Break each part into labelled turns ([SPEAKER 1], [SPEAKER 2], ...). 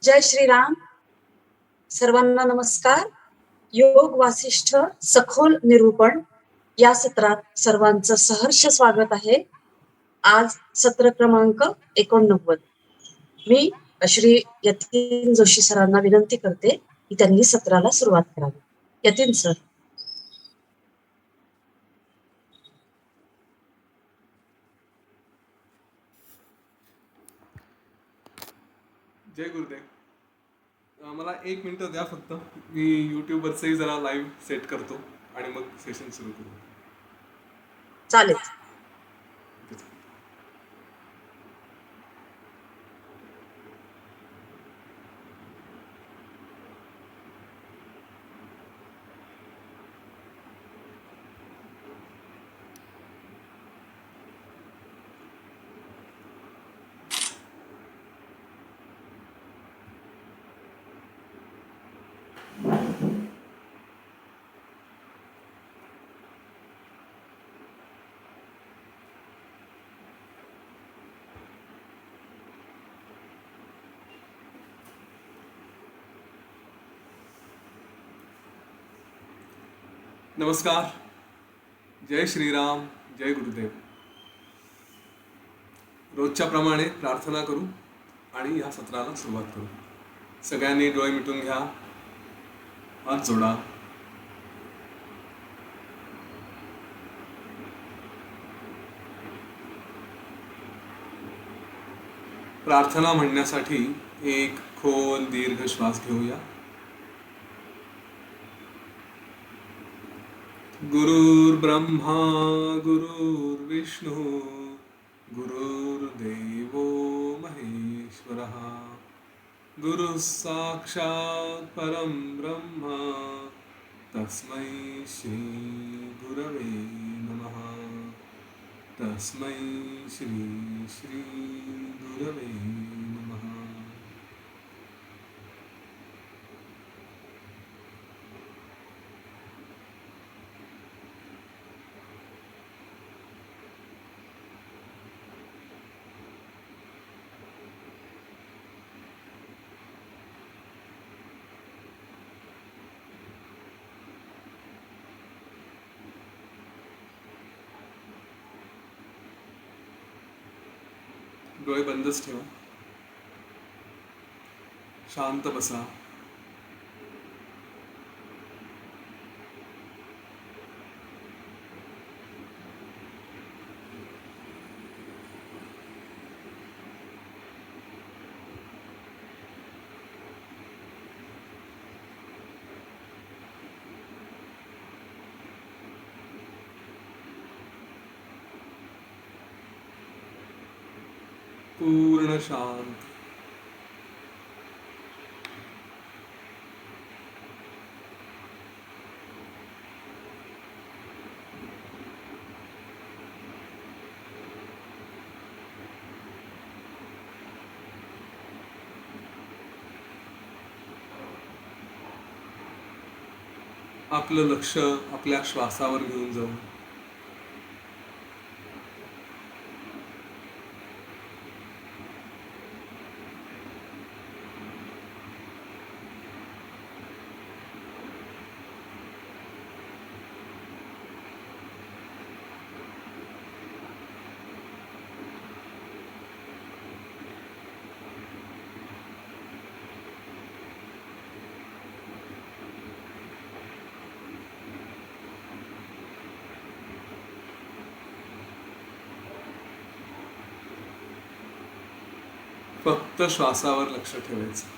[SPEAKER 1] जय श्रीराम. सर्वांना नमस्कार. योग वासिष्ठ सखोल निरूपण या सत्रात सर्वांचं सहर्ष स्वागत आहे. आज सत्र क्रमांक 89. मी श्री यतीन जोशी सरांना विनंती करते की त्यांनी सत्राला सुरुवात करावी. यतीन सर.
[SPEAKER 2] जय गुरुदेव. मला 1 मिनिट द्या फक्त. मी यूट्यूबवरचंही जरा लाईव्ह सेट करतो आणि मग सेशन सुरू करू.
[SPEAKER 1] चालेल.
[SPEAKER 2] नमस्कार. जय श्रीराम. जय गुरुदेव. रोजच्या प्रमाणे प्रार्थना करू आणि या सत्राला सुरुवात करू. सगळ्यांनी डोळे मिटून घ्या, हात जोडा. प्रार्थना म्हणण्यासाठी एक खोल दीर्घ श्वास घेऊया. गुरुर्ब्रह्मा गुरुर्विष्णू गुरुर्देवो महेश्वरः गुरुः साक्षात् परं ब्रह्म तस्मै श्री गुरवे नमः. तस्मै श्री श्री गुरवे नमः. डोळे बंदच ठेवा. शांत बसा. पूर्ण शांत. आपलं लक्ष आपल्या श्वासावर घेऊन जाऊ. फक्त श्वासावर लक्ष ठेवायचं.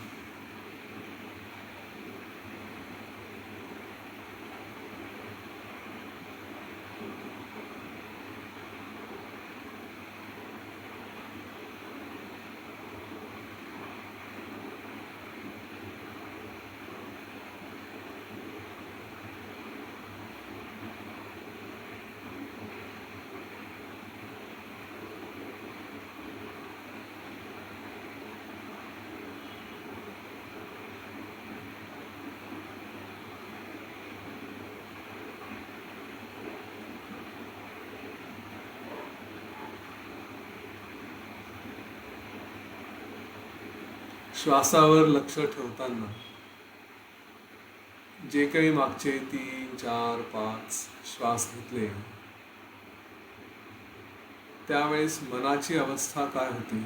[SPEAKER 2] श्वासावर लक्ष ठेवताना जे काही मागचे 3, 4, 5 श्वास घेतले त्यावेळेस मनाची अवस्था काय होती?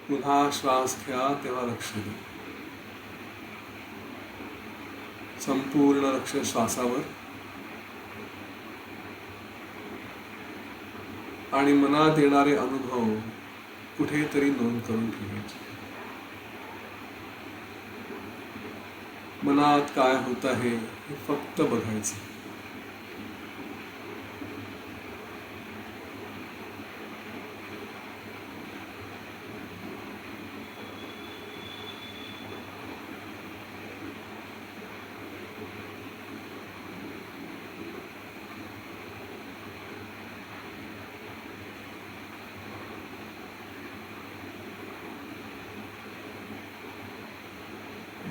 [SPEAKER 2] पुन्हा श्वास घ्या तेव्हा लक्ष द्या. संपूर्ण लक्ष श्वासावर आणि मनात येणारे अनुभव कुठेतरी नोंद करून ठेवायचे. मनात काय होत आहे हे फक्त बघायचं.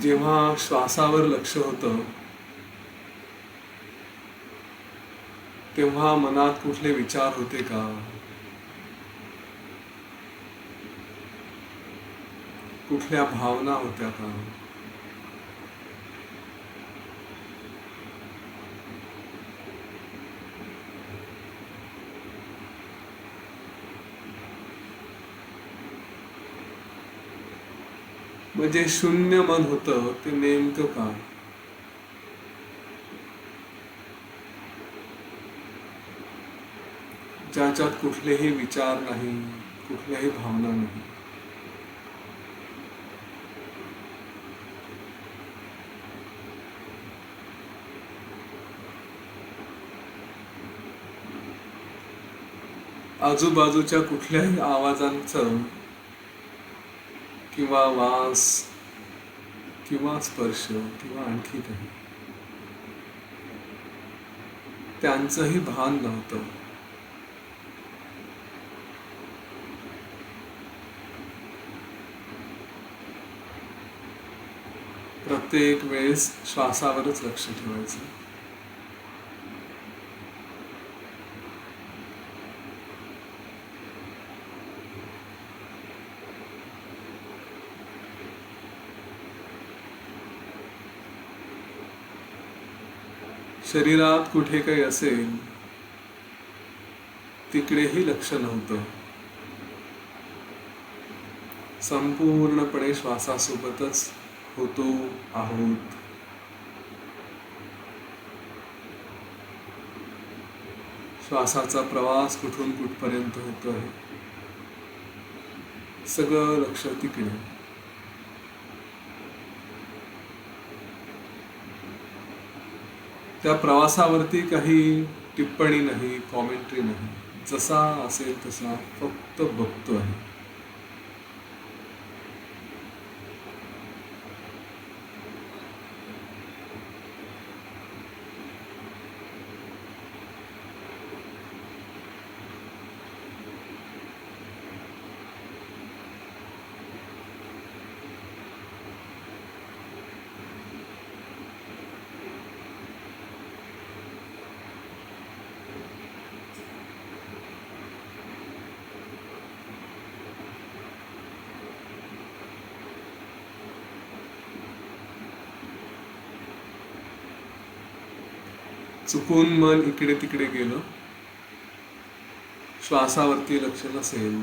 [SPEAKER 2] जेव्हा श्वासावर लक्ष होतं तेव्हा मनात कुठले विचार होते का? कुठल्या भावना होत्या का? म्हणजे शून्य मन होतं ते नेमकं काय? ज्याच्यात कुठलेही विचार नाही, कुठल्याही भावना नाही. आजूबाजूच्या कुठल्याही आवाजांचं किंवा वास किंवा स्पर्श किंवा आणखी काही त्यांचंही भान नव्हतं. प्रत्येक वेळेस श्वासावरच लक्ष ठेवायचं. शरीरात कुठे काही असेल तिकडेही लक्ष नव्हतं. संपूर्णपणे श्वासासोबतच होतो आहोत. श्वासाचा प्रवास कुठून कुठपर्यंत होतोय सगळं लक्ष तिकडे. त्या प्रवासावरती काही टिप्पणी नाही, कॉमेंट्री नाही. जसा असेल तसा फक्त बघतो आहे. चुकून मन इकडे तिकडे गेलं, श्वासावरती लक्ष नसेल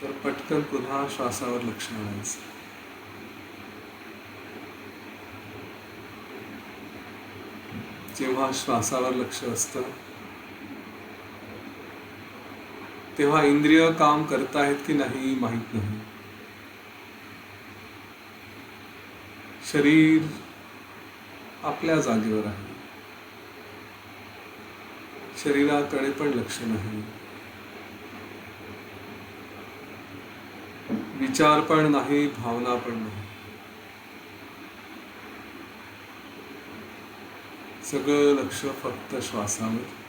[SPEAKER 2] तर पटकन पुन्हा श्वासावर लक्ष आणायचं. जेव्हा श्वासावर लक्ष असतं तेव्हा इंद्रिय काम करतायत की नाही माहित नाही. शरीर आपल्या जागेवर आहे. शरीराकडे पण लक्ष नाही. विचार पण नाही, भावना पण नाही. सगळं लक्ष फक्त श्वासावर.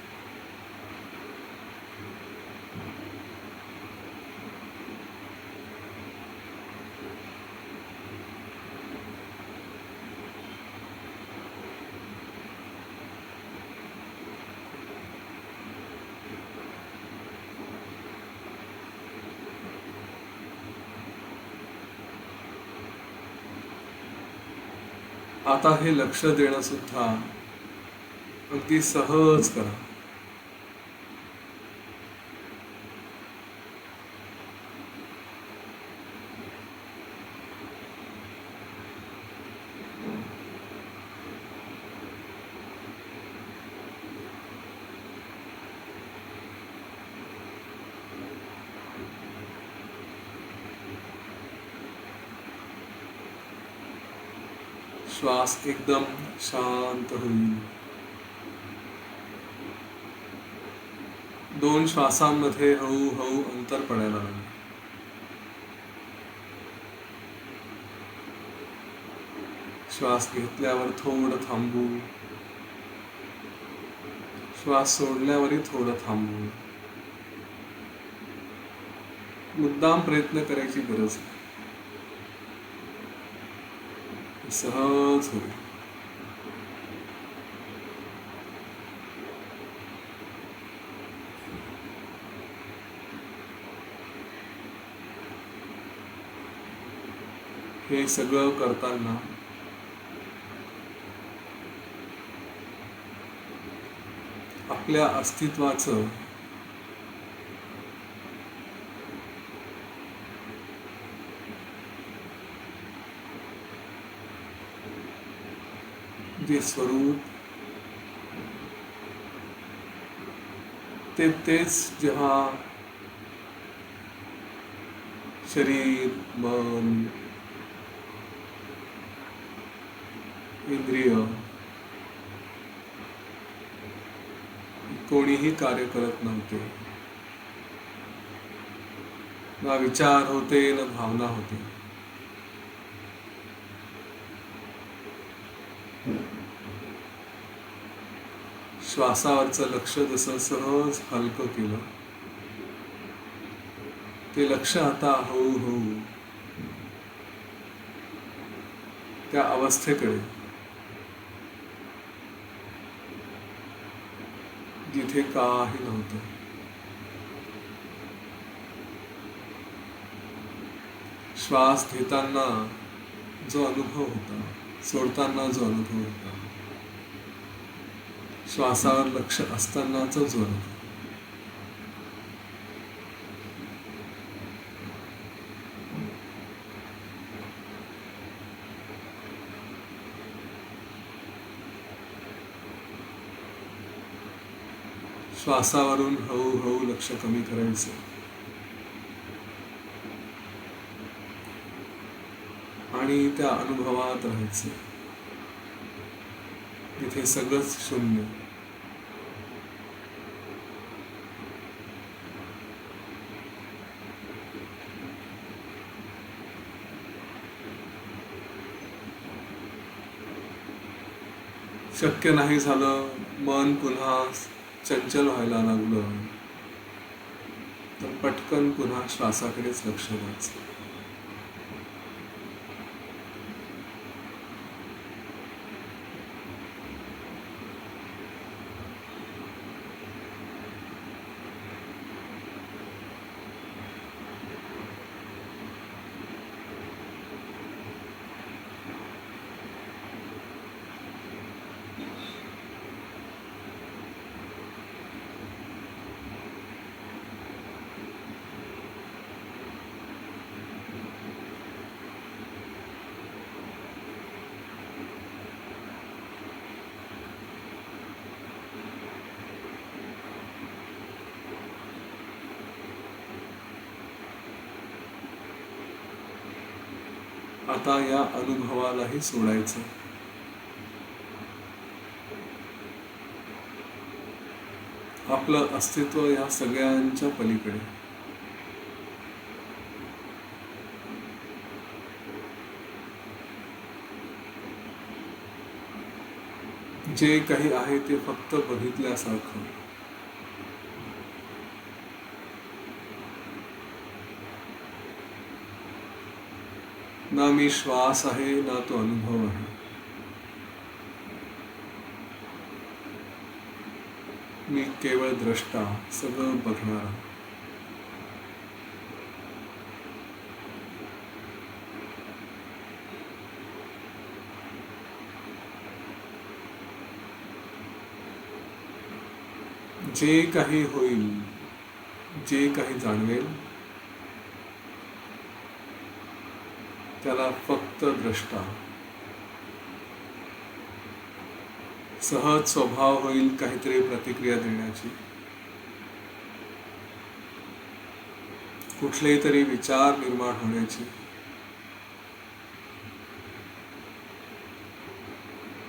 [SPEAKER 2] आता हे लक्ष देणं सुद्धा अगदी सहज करा. श्वास एकदम शांत होईल. 2 श्वासांमध्ये हळूहळू अंतर पडायला लागेल. श्वास घेतल्यावर थोडं थांबू, श्वास सोडल्यावरही थोडं थांबू. मुद्दाम प्रयत्न करायची गरज नाही. सहज होईल. हे सगळं करताना आपल्या अस्तित्वाचं जे स्वरूप तेच जेव्हा शरीर, मन, इंद्रिय कोणीही कार्य करत नव्हते, ना विचार होते ना भावना होती. श्वासावरचं लक्ष जसं सहज हलकं केलं, ते लक्ष आता हळूहळू त्या अवस्थेकडे जिथे काही नव्हतं. श्वास घेताना जो अनुभव होता, सोडताना जो अनुभव होता, श्वासावर लक्ष असतानाचा जो अनुभव, श्वासावरून हळूहळू लक्ष कमी करायचं आणि त्या अनुभवात राहायचं, तिथे सगळंच शून्य. शक्य नाही झालं, मन पुन्हा चंचल व्हायला लागलं, तर पटकन पुन्हा श्वासाकडेच लक्ष द्यायचं. आता या अनुभवालाही सोडायचं. आपलं अस्तित्व या सगळ्यांच्या पलीकडे. जे काही आहे ते फक्त बघितल्यासारखं. ना मी श्वास आहे ना तो अनुभव आहे. मी केवळ द्रष्टा, सगळं बघणारा. जे काही होईल, जे काही जाणवेल, त्याला फक्त द्रष्टा. सहज स्वभाव होईल काहीतरी प्रतिक्रिया देण्याची. कुठलेही तरी विचार निर्माण होण्याची.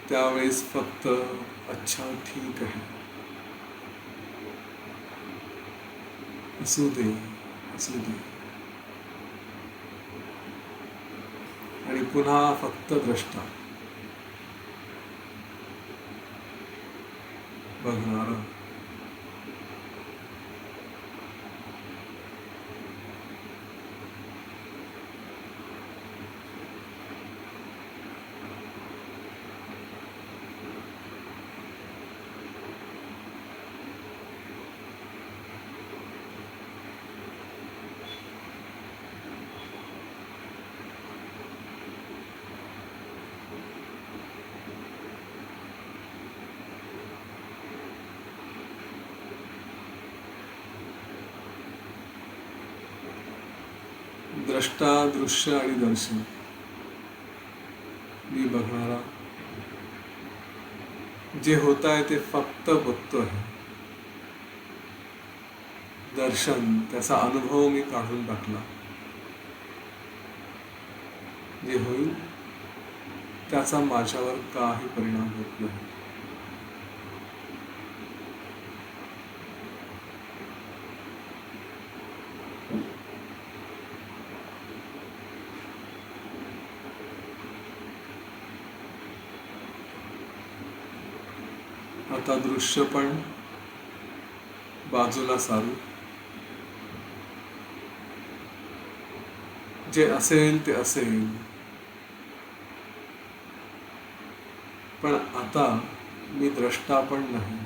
[SPEAKER 2] त्यावेळेस फक्त अच्छा, ठीक आहे, असू दे, असू दे. आणि पुन्हा फक्त द्रष्टा, बघणारा. द्रष्टा, दृश्य आणि दर्शन. मी बघणारा. जे होत आहे ते फक्त बघतोय. दर्शन, त्याचा अनुभव मी काढून टाकला. जे होईल त्याचा माझ्यावर काही परिणाम होत नाही. आता दृश्य पण बाजूला सारू. जे असेल ते असेल. पण आता मी द्रष्टा पण नाही.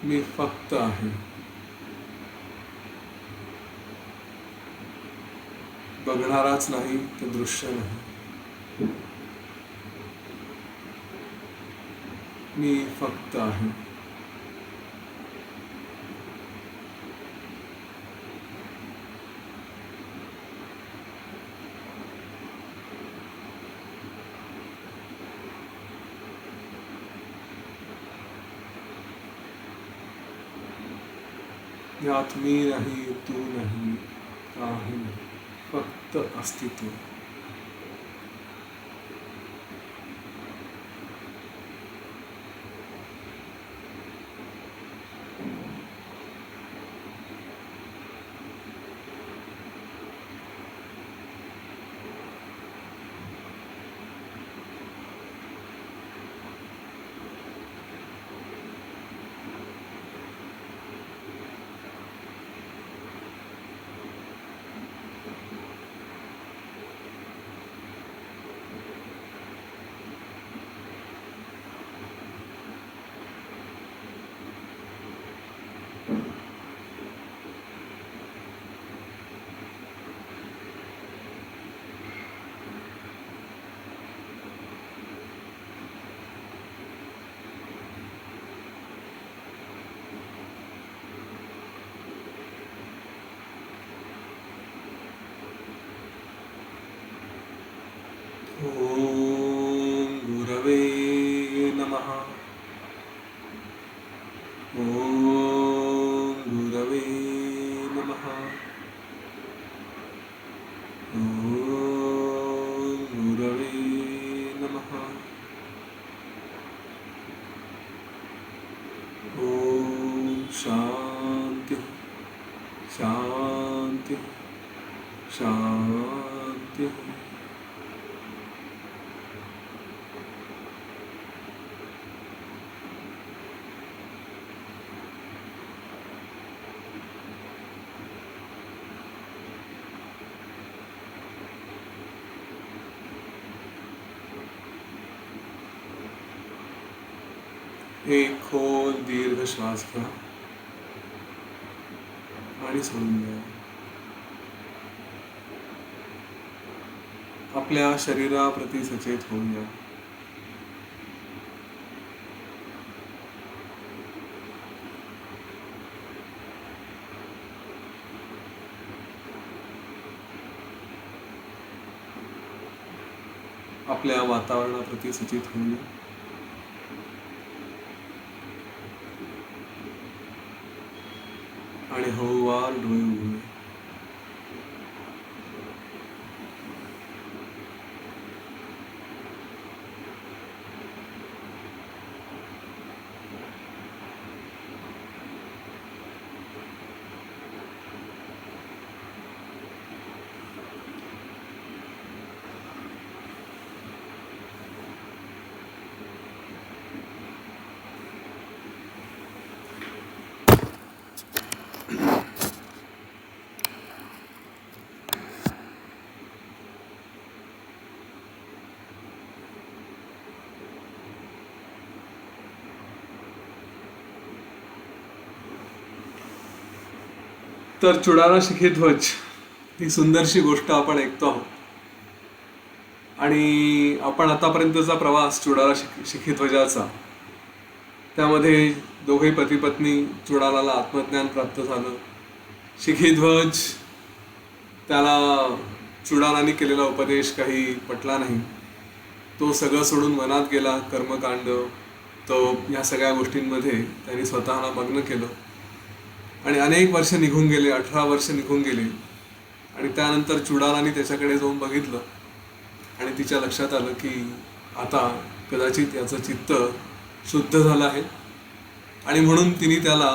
[SPEAKER 2] मी फक्त आहे. बघणाराच नाही, ते दृश्य नाही. मी फक्त आहे. यात मी नाही, तू नाही, काही नाही, फक्त अस्तित्व. ओम गुरवे नमः. ओम गुरवे नमः. ओम गुरवे नमः. ओम शांति शांति शांति. एक खोल दीर्घ श्वास घ्या आणि सोडून द्या. आपल्या शरीराप्रती सचेत होऊया. आपल्या वातावरणाप्रती सचेत होऊया. आणि हळूवार डोळे उघडूया. तर चुडाला शिखे ध्वज ही सुंदरशी गोष्ट आपण ऐकतो आहोत. आणि आपण आतापर्यंतचा प्रवास चुडाला शिखे ध्वजाचा, त्यामध्ये दोघे पती पत्नी, चुडालाला आत्मज्ञान प्राप्त झालं. शिखे ध्वज त्याला चुडालाने केलेला उपदेश काही पटला नाही. तो सगळं सोडून वनात गेला. कर्मकांड, तो ह्या सगळ्या गोष्टींमध्ये त्यांनी स्वतःला मग्न केलं. आणि अनेक वर्ष निघून गेले, 18 वर्ष निघून गेली. आणि त्यानंतर चुडालाने त्याच्याकडे जाऊन बघितलं आणि तिच्या लक्षात आलं की आता कदाचित याचं चित्त शुद्ध झालं आहे. आणि म्हणून तिने त्याला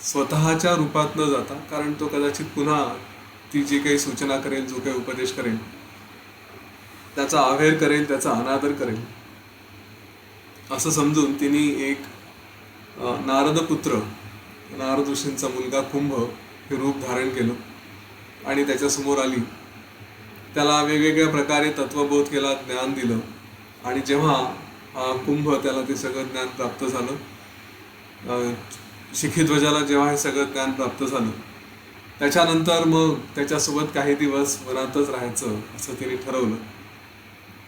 [SPEAKER 2] स्वतःच्या रूपात न जाता, कारण तो कदाचित पुन्हा ती जी काही सूचना करेल, जो काही उपदेश करेल, त्याचा अवहेर करेल, त्याचा अनादर करेल, असं समजून तिने एक नारदपुत्र, नारद ऋषींचा मुलगा कुंभ हे रूप धारण केलं आणि त्याच्यासमोर आली. त्याला वेगवेगळ्या प्रकारे तत्वबोध केला, ज्ञान दिलं. आणि जेव्हा कुंभ त्याला ते सगळं ज्ञान प्राप्त झालं, शिखीध्वजाला जेव्हा हे सगळं ज्ञान प्राप्त झालं, त्याच्यानंतर मग त्याच्यासोबत काही दिवस वनातच राहायचं असं तिने ठरवलं.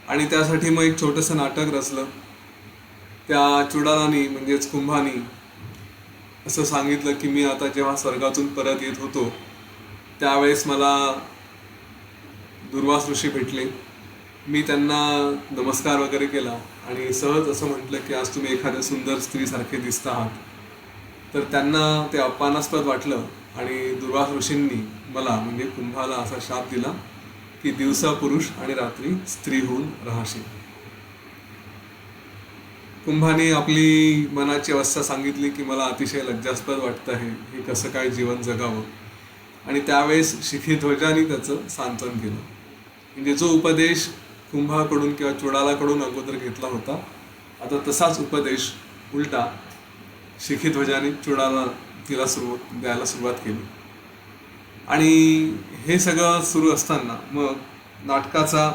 [SPEAKER 2] आणि त्यासाठी मग एक छोटंसं नाटक रचलं. त्या चुडालानी म्हणजेच कुंभानी असं सांगितलं की मी आता जेव्हा स्वर्गातून परत येत होतो त्यावेळेस मला दुर्वास ऋषी भेटले. मी त्यांना नमस्कार वगैरे केला आणि सहज असं म्हटलं की आज तुम्ही एखाद्या सुंदर स्त्रीसारखे दिसत आहात. तर त्यांना ते अपमानास्पद वाटलं आणि दुर्वास ऋषींनी मला म्हणजे कुंभाला असा शाप दिला की दिवसा पुरुष आणि रात्री स्त्री होऊन राहाशील. कुंभाने आपली मनाची अवस्था सांगितली की मला अतिशय लज्जास्पद वाटतं आहे, हे कसं काय जीवन जगावं. आणि त्यावेळेस शिखीध्वजाने त्याचं सांत्वन केलं. म्हणजे जो उपदेश कुंभाकडून किंवा चुडालाकडून अगोदर घेतला होता, आता तसाच उपदेश उलटा शिखीध्वजाने चुडाला तिला द्यायला सुरुवात केली. आणि हे सगळं सुरू असताना मग नाटकाचा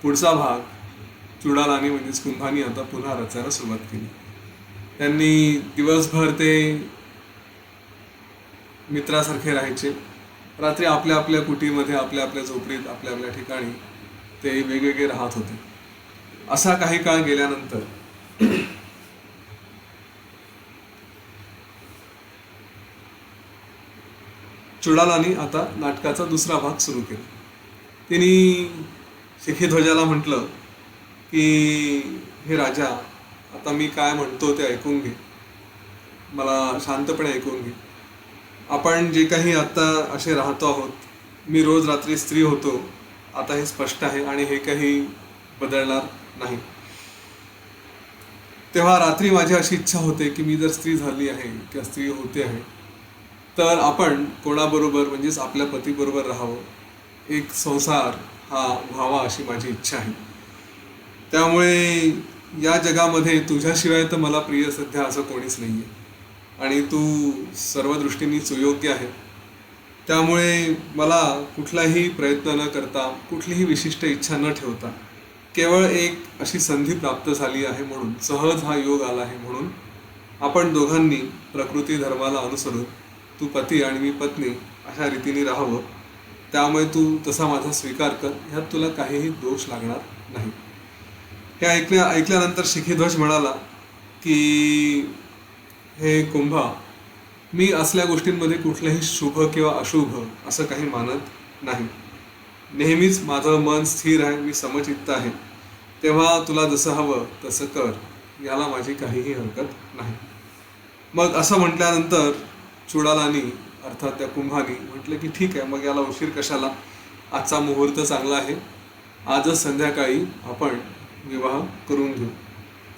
[SPEAKER 2] पुढचा भाग चुडालाने म्हणजेच कुंभानी आता पुन्हा रचायला सुरुवात केली. त्यांनी दिवसभर ते मित्रासारखे राहायचे. रात्री आपल्या आपल्या कुटीमध्ये, आपल्या आपल्या झोपडीत, आपल्या आपल्या ठिकाणी ते वेगवेगळे राहत होते. असा काही काळ गेल्यानंतर चुडालाने आता नाटकाचा दुसरा भाग सुरू केला. तिने शिखीध्वजाला म्हटलं की हे राजा, आता मी काय म्हणतो ते ऐकून घे, मला शांतपणे ऐकून घे. आपण जे काही आता असे राहतो आहोत, मी रोज रात्री स्त्री होतो, आता हे स्पष्ट आहे आणि हे काही बदलणार नाही. तेव्हा रात्री माझी अशी इच्छा होते की मी जर स्त्री झाली आहे किंवा स्त्री होते आहे तर आपण कोणाबरोबर म्हणजेच आपल्या पतीबरोबर राहावं, एक संसार हा व्हावा अशी माझी इच्छा आहे. त्यामुळे या जगामध्ये तुझ्याशिवाय तर मला प्रिय सध्या असं कोणीच नाही आहे आणि तू सर्व दृष्टींनी सुयोग्य आहे. त्यामुळे मला कुठलाही प्रयत्न न करता, कुठलीही विशिष्ट इच्छा न ठेवता, केवळ एक अशी संधी प्राप्त झाली आहे म्हणून, सहज हा योग आला आहे म्हणून आपण दोघांनी प्रकृती धर्माला अनुसरून तू पती आणि मी पत्नी अशा रीतीने राहावं. त्यामुळे तू तसा माझा स्वीकार कर, ह्यात तुला काहीही दोष लागणार नाही. हे ऐकल्यानंतर शिखीध्वज म्हणाला की हे कुंभा, मी असल्या गोष्टींमध्ये कुठलंही शुभ किंवा अशुभ असं काही मानत नाही. नेहमीच माझं मन स्थिर आहे, मी समचित्त आहे, तेव्हा तुला जसं हवं तसं कर, याला माझी काहीही हरकत नाही. मग असं म्हटल्यानंतर चुडालानी अर्थात त्या कुंभानी म्हटलं की ठीक आहे, मग याला उशीर कशाला, आजचा मुहूर्त चांगला आहे, आजच संध्याकाळी आपण विवाह करून घेऊ.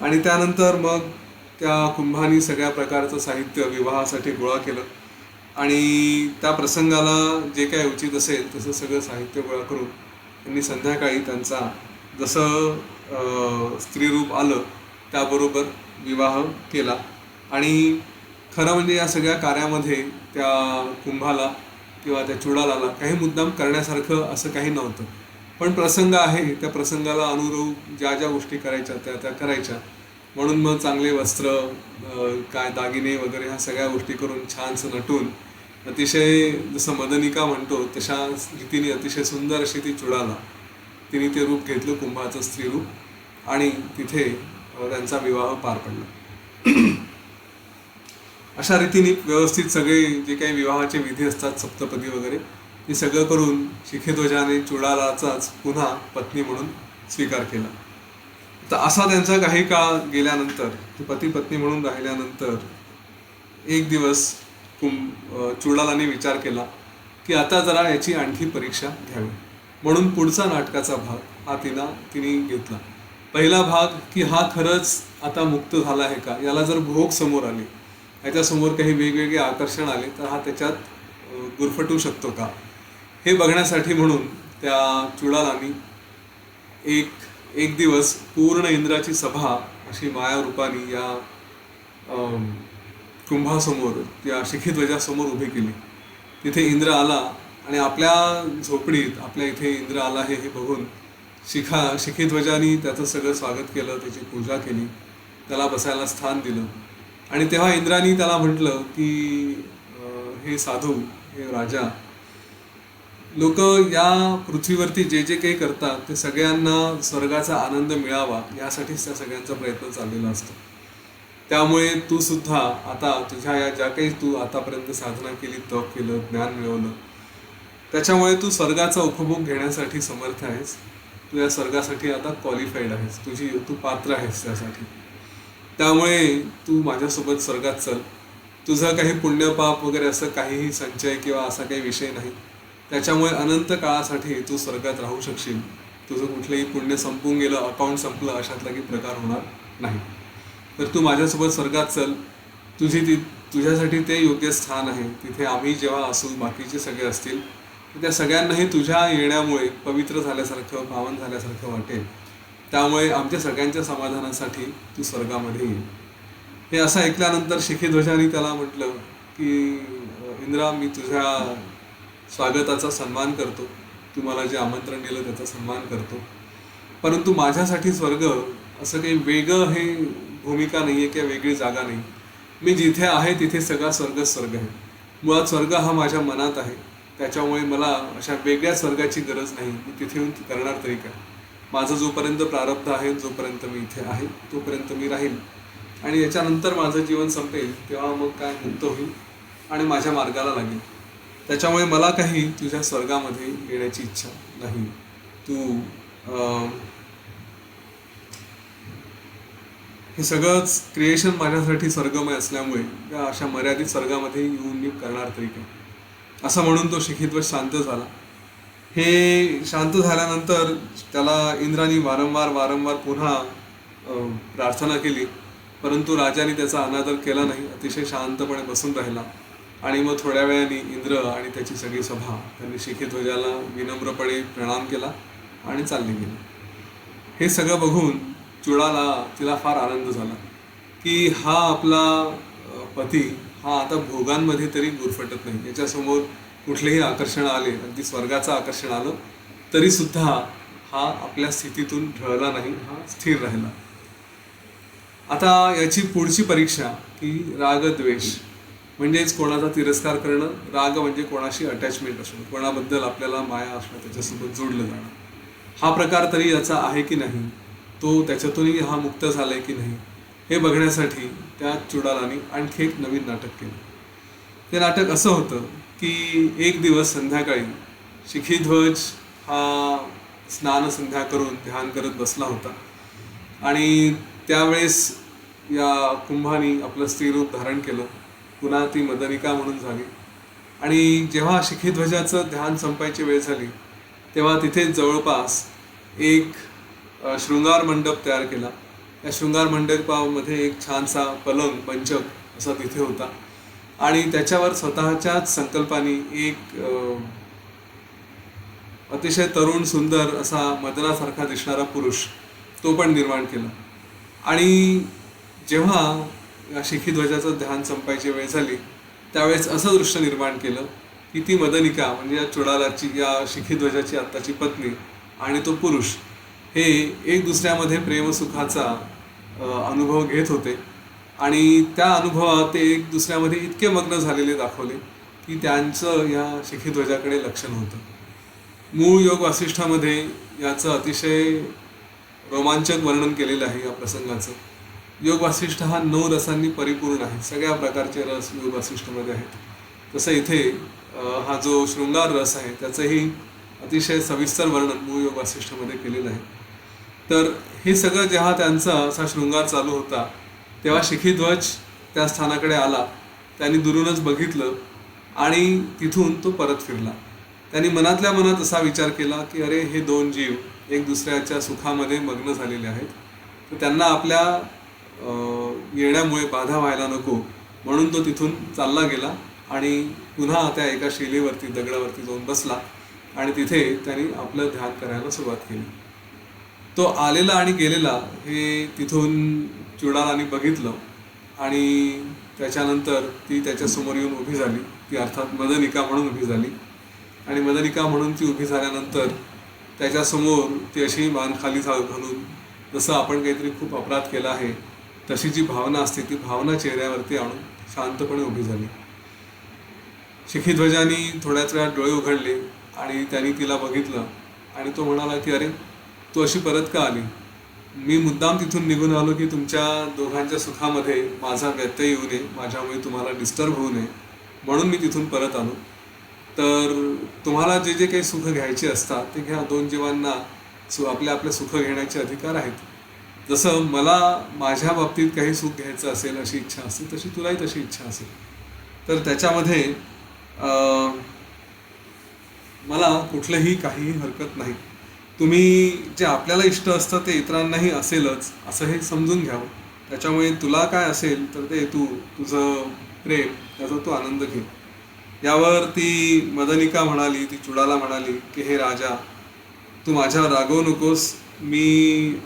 [SPEAKER 2] आणि त्यानंतर मग त्या कुंभानी सगळ्या प्रकारचं साहित्य विवाहासाठी गोळा केलं आणि त्या प्रसंगाला जे काय उचित असेल तसं सगळं साहित्य गोळा करून त्यांनी संध्याकाळी त्यांचा जसं स्त्रीरूप आलं त्याबरोबर विवाह केला. आणि खरं म्हणजे या सगळ्या कार्यामध्ये त्या कुंभाला किंवा त्या चुडालाला काही मुद्दाम करण्यासारखं असं काही नव्हतं, पण प्रसंग आहे, त्या प्रसंगाला अनुरूप ज्या ज्या गोष्टी करायच्या त्या त्या करायच्या. म्हणून मग चांगले वस्त्र, काय दागिने वगैरे ह्या सगळ्या गोष्टी करून छानसं नटून अतिशय जसं मदनिका म्हणतो तशा रीतीने अतिशय सुंदर अशी ती चुडाला तिने ते रूप घेतलं, कुंभाचं स्त्रीरूप, आणि तिथे त्यांचा विवाह पार पडला. अशा रीतीने व्यवस्थित सगळे जे काही विवाहाचे विधी असतात, सप्तपदी वगैरे, ते सगळं करून शिखीध्वजाने चुडालाचाच पुन्हा पत्नी म्हणून स्वीकार केला. तर असा त्यांचा काही काळ गेल्यानंतर, पती पत्नी म्हणून राहिल्यानंतर एक दिवस चुडालाने विचार केला की आता जरा याची आणखी परीक्षा घ्यावी. म्हणून पुढचा नाटकाचा भाग हा तिने घेतला. पहिला भाग की हा खरंच आता मुक्त झाला आहे का, याला जर भोग समोर आले, याच्यासमोर काही वेगवेगळे आकर्षण आले तर हा त्याच्यात गुरफटू शकतो का, हे बघण्यासाठी म्हणून त्या चुडालानी एक दिवस पूर्ण इंद्राची सभा अशी माया रूपाने या कुंभासमोर, या शिखीध्वजासमोर उभी केली. तिथे इंद्र आला आणि आपल्या झोपडीत आपल्या इथे इंद्र आला आहे हे बघून शिखीध्वजानी त्याचं सगळं स्वागत केलं, त्याची पूजा केली, त्याला बसायला स्थान दिलं. आणि तेव्हा इंद्रानी त्याला म्हटलं की हे साधू, हे राजा, लोक या पृथ्वीवरती जे जे काही करतात ते सगळ्यांना स्वर्गाचा आनंद मिळावा यासाठीच त्या सगळ्यांचा प्रयत्न चाललेला असतो. त्यामुळे तू सुद्धा आता तुझ्या या ज्या काही तू आतापर्यंत साधना केली, तप केलं, ज्ञान मिळवलं, त्याच्यामुळे तू स्वर्गाचा उपभोग घेण्यासाठी समर्थ आहेस, तू या स्वर्गासाठी आता क्वालिफाईड आहेस, तू पात्र आहेस त्यासाठी. त्यामुळे तू माझ्यासोबत स्वर्गात चल. तुझं काही पुण्यपाप वगैरे असं काहीही संचय किंवा असा काही विषय नाही, त्याच्यामुळे अनंत काळासाठी तू स्वर्गात राहू शकशील. तुझं कुठलंही पुण्य संपून गेलं, अकाउंट संपलं, अशातला काही प्रकार होणार नाही. तर तू माझ्यासोबत स्वर्गात चल, तुझ्यासाठी ते योग्य स्थान आहे. तिथे आम्ही जेव्हा असू, बाकीचे सगळे असतील, तर त्या सगळ्यांनाही तुझ्या येण्यामुळे पवित्र झाल्यासारखं, पावन झाल्यासारखं वाटेल. त्यामुळे आमच्या सगळ्यांच्या समाधानासाठी तू स्वर्गामध्ये ये. हे असं ऐकल्यानंतर शिखीध्वजाने त्याला म्हटलं की इंद्रा, मी तुझ्या स्वागताचा सन्मान करतो, तू मला जे आमंत्रण दिलं त्याचा सन्मान करतो, परंतु माझ्यासाठी स्वर्ग असं काही वेगळं हे भूमिका नाही आहे किंवा वेगळी जागा नाही. मी जिथे आहे तिथे सगळा स्वर्ग आहे. मुळात स्वर्ग हा माझ्या मनात आहे, त्याच्यामुळे मला अशा वेगळ्या स्वर्गाची गरज नाही. मी तिथे येऊन करणार तरी काय, माझं जोपर्यंत प्रारब्ध आहे, जोपर्यंत मी इथे आहे तोपर्यंत मी राहील, आणि याच्यानंतर माझं जीवन संपेल तेव्हा मग काय मुक्त होईल आणि माझ्या मार्गाला लागेल. त्याच्यामुळे मला काही तुझ्या स्वर्गामध्ये येण्याची इच्छा नाही. तू हे सगळंच क्रिएशन माझ्यासाठी स्वर्गमय असल्यामुळे या अशा मर्यादित स्वर्गामध्ये येऊन मी करणार तरी काय, असं म्हणून तो शिखीध्वज शांत झाला. हे शांत झाल्यानंतर त्याला इंद्राने वारंवार पुन्हा प्रार्थना केली, परंतु राजाने त्याचा अनादर केला नाही, अतिशय शांतपणे बसून राहिला. आणि मग थोड्या वेळाने इंद्र आणि त्याची सगळी सभा त्यांनी शिखीध्वजाला विनम्रपणे प्रणाम केला आणि चालले गेले. हे सगळं बघून तिला फार आनंद झाला की हा आपला पती हा आता भोगांमध्ये तरी गुरफटत नाही, याच्यासमोर कुठलेही आकर्षण आले, अगदी स्वर्गाचं आकर्षण आलं तरी सुद्धा हा आपल्या स्थितीतून ढळला नाही, हा स्थिर राहिला. आता याची पुढची परीक्षा की रागद्वेष, म्हणजेच कोणाचा तिरस्कार करणं. राग म्हणजे कोणाशी अटॅचमेंट असणं, कोणाबद्दल आपल्याला माया असणं, त्याच्यासोबत जोडलं जाणं. हा प्रकार तरी याचा आहे की नाही, तो त्याच्यातूनही हा मुक्त झालाय की नाही, हे बघण्यासाठी त्या चुडालाने आणखी एक नवीन नाटक केलं. ते नाटक असं होतं की एक दिवस संध्याकाळी शिखीध्वज हा स्नान संध्या करून ध्यान करत बसला होता. आणि त्यावेळेस या कुंभानी आपलं स्त्रीरूप धारण केलं. पुन्हा ती मदनिका म्हणून झाली. आणि जेव्हा शिखीध्वजाचं ध्यान संपायची वेळ झाली तेव्हा तिथेच जवळपास एक शृंगार मंडप तयार केला. या शृंगार मंडपामध्ये एक छानसा पलंग पंचक असा तिथे होता. आणि त्याच्यावर स्वतःच्याच संकल्पाने एक अतिशय तरुण सुंदर असा मदनासारखा दिसणारा पुरुष तो पण निर्माण केला. आणि जेव्हा या शिखीध्वजाचं ध्यान संपायची वेळ झाली त्यावेळेस असं दृश्य निर्माण केलं की ती मदनिका म्हणजे या चुडालाची या शिखीध्वजाची आत्ताची पत्नी आणि तो पुरुष हे एक दुसऱ्यामध्ये प्रेमसुखाचा अनुभव घेत होते. आणि त्या अनुभवात ते एक दुसऱ्यामध्ये इतके मग्न झालेले दाखवले की त्यांचं या शिखीध्वजाकडे लक्ष नव्हतं. मूळ योग वासिष्ठामध्ये याचं अतिशय रोमांचक वर्णन केलेलं आहे या प्रसंगाचं. योग वासिष्ठ हा 9 रसांनी परिपूर्ण आहे. सगळ्या प्रकारचे रस योग वासिष्ठमध्ये आहेत. तसं इथे हा जो शृंगार रस आहे त्याचंही अतिशय सविस्तर वर्णन मूळ योग वासिष्ठमध्ये केलेलं आहे. तर हे सगळं जेव्हा त्यांचा असा शृंगार चालू होता तेव्हा शिखीध्वज त्या स्थानाकडे आला. त्यांनी दुरूनच बघितलं आणि तिथून तो परत फिरला. त्यांनी मनातल्या मनात असा विचार केला की अरे हे 2 जीव एक दुसऱ्याच्या सुखामध्ये मग्न झालेले आहेत, तर त्यांना आपल्या येण्यामुळे बाधा व्हायला नको म्हणून तो तिथून चालला गेला आणि पुन्हा त्या एका शिलेवरती दगडावरती जाऊन बसला आणि तिथे त्यांनी आपलं ध्यान करायला सुरुवात केली. तो आलेला आणि गेलेला हे तिथून चुडालाने बघितलं आणि त्याच्यानंतर ती त्याच्यासमोर येऊन उभी झाली. ती अर्थात मदनिका म्हणून उभी झाली. आणि मदनिका म्हणून ती उभी झाल्यानंतर त्याच्यासमोर ती अशी मान खाली घालून जसं आपण काहीतरी खूप अपराध केला आहे तशी जी भावना असते ती भावना चेहऱ्यावरती आणून शांतपणे उभी झाली. शिखीध्वजानी थोड्याच वेळात डोळे उघडले आणि त्यांनी तिला बघितलं आणि तो म्हणाला की अरे तू अशी परत का आली? मी मुद्दाम तिथून निघून आलो की तुमच्या दोघांच्या सुखामध्ये माझा व्यत्यय येऊ नये, माझ्यामुळे तुम्हाला डिस्टर्ब होऊ नये म्हणून मी तिथून परत आलो. तर तुम्हाला जे जे काही सुख घ्यायचे असतात ते घ्या. 2 जीवांना आपल्या सुख घेण्याचे अधिकार आहेत. जसं मला माझ्या बाबतीत काही सुख घ्यायचं असेल अशी इच्छा असेल तशी तुलाही तशी इच्छा असेल. तर त्याच्यामध्ये मला कुठलंही काहीही हरकत नाही. तुम्ही जे आपल्याला इष्ट असतं ते इतरांनाही असेलच असं हे समजून घ्यावं. त्याच्यामुळे तुला काय असेल तर ते तुझं प्रेम त्याचा तू आनंद घे. यावर ती मदनिका म्हणाली, ती चुडाला म्हणाली की हे राजा तू माझ्यावर रागवू नकोस. मी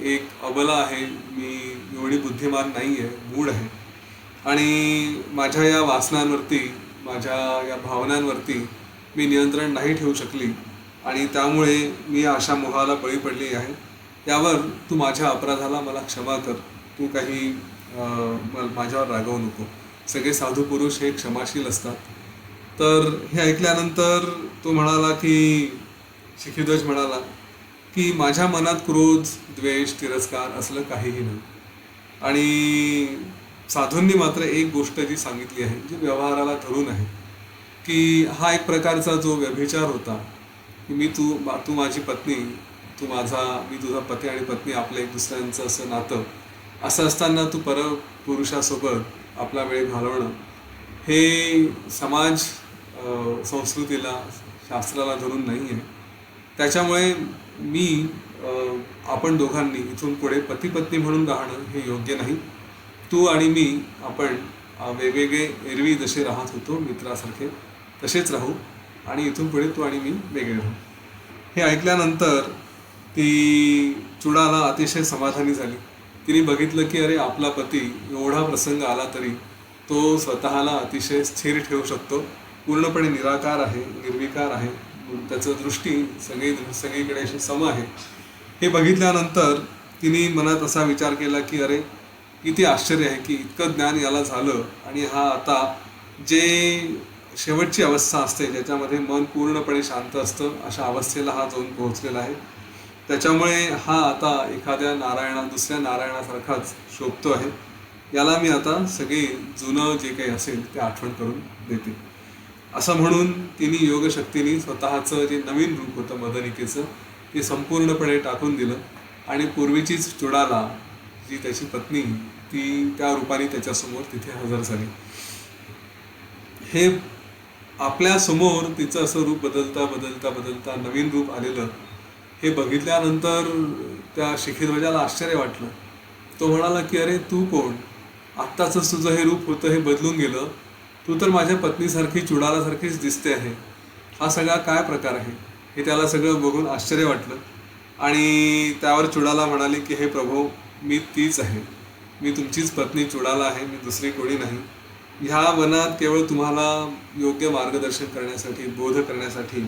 [SPEAKER 2] एक अबला आहे, मी एवढी बुद्धिमान नाही आहे, मूढ आहे आणि माझ्या या वासनांवरती माझ्या या भावनांवरती मी नियंत्रण नाही ठेवू शकली आणि त्यामुळे मी अशा मोहाला बळी पडली आहे. यावर तू माझ्या अपराधाला मला क्षमा कर. तू काही माझ्यावर रागवू नको. सगळे साधू पुरुष हे क्षमाशील असतात. तर हे ऐकल्यानंतर तो म्हणाला की शिखीध्वज म्हणाला की माझ्या मनात क्रोध, द्वेष, तिरस्कार असलं काहीही नाही. आणि साधूंनी मात्र एक गोष्ट जी सांगितली आहे जी व्यवहाराला धरून आहे की हा एक प्रकारचा जो व्यभिचार होता की तू माझी पत्नी, मी तुझा पती आणि पत्नी आपलं एक दुसऱ्यांचं असं नातं असं असताना तू परपुरुषासोबत आपला वेळ घालवणं हे समाज संस्कृतीला, शास्त्राला धरून नाही आहे. त्याच्यामुळे आपण दोघांनी इथून पुढे पती पत्नी म्हणून राहणं हे योग्य नाही. तू आणि मी आपण वेगवेगळे एरवी जसे राहत होतो मित्रासारखे तसेच राहू आणि इथून पुढे तू आणि मी वेगळे राहू. हे ऐकल्यानंतर ती चुडाला अतिशय समाधानी झाली. तिने बघितलं की अरे आपला पती एवढा प्रसंग आला तरी तो स्वतःला अतिशय स्थिर ठेवू शकतो, पूर्णपणे निराकार आहे, निर्विकार आहे, त्याचं दृष्टी सगळीकडे अशी सम आहे. हे बघितल्यानंतर तिने मनात असा विचार केला की अरे किती आश्चर्य आहे की इतकं ज्ञान याला झालं आणि हा आता जे शेवटची अवस्था असते ज्याच्यामध्ये मन पूर्णपणे शांत असतं अशा अवस्थेला हा जाऊन पोहोचलेला आहे. त्याच्यामुळे हा आता एखाद्या दुसऱ्या नारायणासारखाच शोभतो आहे. याला मी आता सगळे जुनं जे काही असेल ते आठवण करून देते. असं म्हणून तिने योगशक्तीने स्वतःचं जे नवीन रूप होतं मदनिकेचं ते संपूर्णपणे टाकून दिलं आणि पूर्वीचीच चुडाला जी त्याची पत्नी ती त्या रूपाने त्याच्यासमोर तिथे हजर झाली. हे आपल्या समोर तिचं असं रूप बदलता बदलता बदलता नवीन रूप आलेलं हे बघितल्यानंतर त्या शिखीध्वजाला आश्चर्य वाटलं. तो म्हणाला की अरे तू कोण? आत्ताच तुझं हे रूप होतं हे बदलून गेलं. तू तर माझ्या पत्नीसारखी चुडालासारखीच दिसते आहे. हा सगळा काय प्रकार आहे? हे त्याला सगळं बघून आश्चर्य वाटलं आणि त्यावर चुडाला म्हणाली की हे प्रभो, मी तीच आहे. मी तुमचीच पत्नी चुडाला आहे, मी दुसरी कोणी नाही. ह्या वनात केवळ तुम्हाला योग्य मार्गदर्शन करण्यासाठी, बोध करण्यासाठी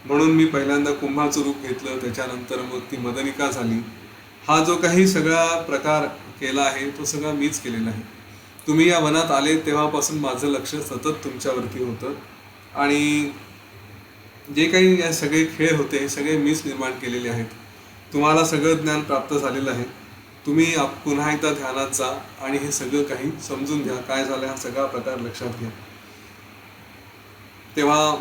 [SPEAKER 2] म्हणून मी पहिल्यांदा कुंभाचं रूप घेतलं, त्याच्यानंतर मग ती मदनिका झाली. हा जो काही सगळा प्रकार केला आहे तो सगळा मीच केलेला आहे. तुम्ही या वनात आले तेव्हापासून माझं लक्ष सतत तुमच्यावरती होतं आणि जे काही या सगळे खेळ होते हे सगळे मीच निर्माण केलेले आहेत. तुम्हाला सगळं ज्ञान प्राप्त झालेलं आहे. तुम्ही पुन्हा एकदा ध्यानात जा आणि हे सगळं काही समजून घ्या, काय झालं हा सगळा प्रकार लक्षात घ्या. तेव्हा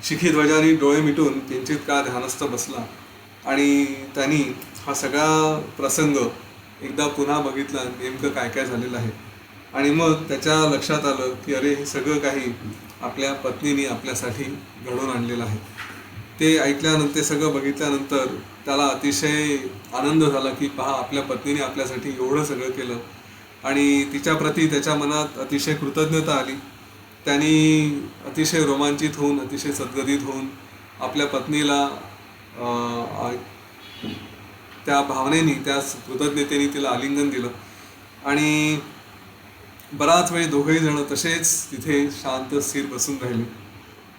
[SPEAKER 2] शिखीध्वजाने डोळे मिटून किंचित काळ ध्यानस्थ बसला आणि त्यांनी हा सगळा प्रसंग एकदा पुन्हा बघितला, नेमकं काय काय झालेलं आहे. आणि मग त्याच्या लक्षात आलं की अरे हे सगळं काही आपल्या पत्नीने आपल्यासाठी घडवून आणलेलं आहे. ते ऐकल्यानंतर, ते सगळं बघितल्यानंतर त्याला अतिशय आनंद झाला की पहा, आपल्या पत्नीने आपल्यासाठी एवढं सगळं केलं आणि तिच्याप्रती त्याच्या मनात अतिशय कृतज्ञता आली. त्यांनी अतिशय रोमांचित होऊन, अतिशय सद्गदित होऊन आपल्या पत्नीला त्या भावनेने, त्या कृतज्ञतेने तिला आलिंगन दिलं आणि बराच वेळ दोघंही जण तसेच तिथे शांत स्थिर बसून राहिले.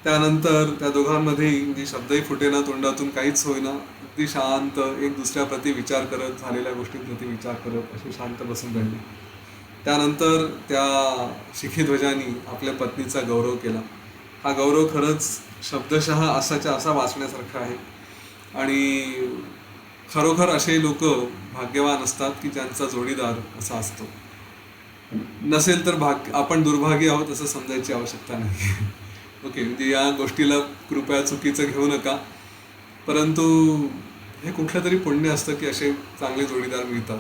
[SPEAKER 2] त्यानंतर त्या दोघांमध्ये म्हणजे शब्दही फुटेना तोंडातून, काहीच होईना, अगदी शांत एक दुसऱ्याप्रती विचार करत, झालेल्या गोष्टींप्रती विचार करत असे शांत बसून राहिले. त्यानंतर त्या शिखीध्वजानी आपल्या पत्नीचा गौरव केला. हा गौरव खरंच शब्दशः असाच्या असा वाचण्यासारखा आहे आणि खरोखर असे लोक भाग्यवान असतात की ज्यांचा जोडीदार असा असतो. नसेल तर आपण दुर्भाग्य आहोत असं समजायची आवश्यकता नाही. ओके, म्हणजे या गोष्टीला कृपया चुकीचं घेऊ नका, परंतु हे कुठलं तरी पुण्य असतं की असे चांगले जोडीदार मिळतात.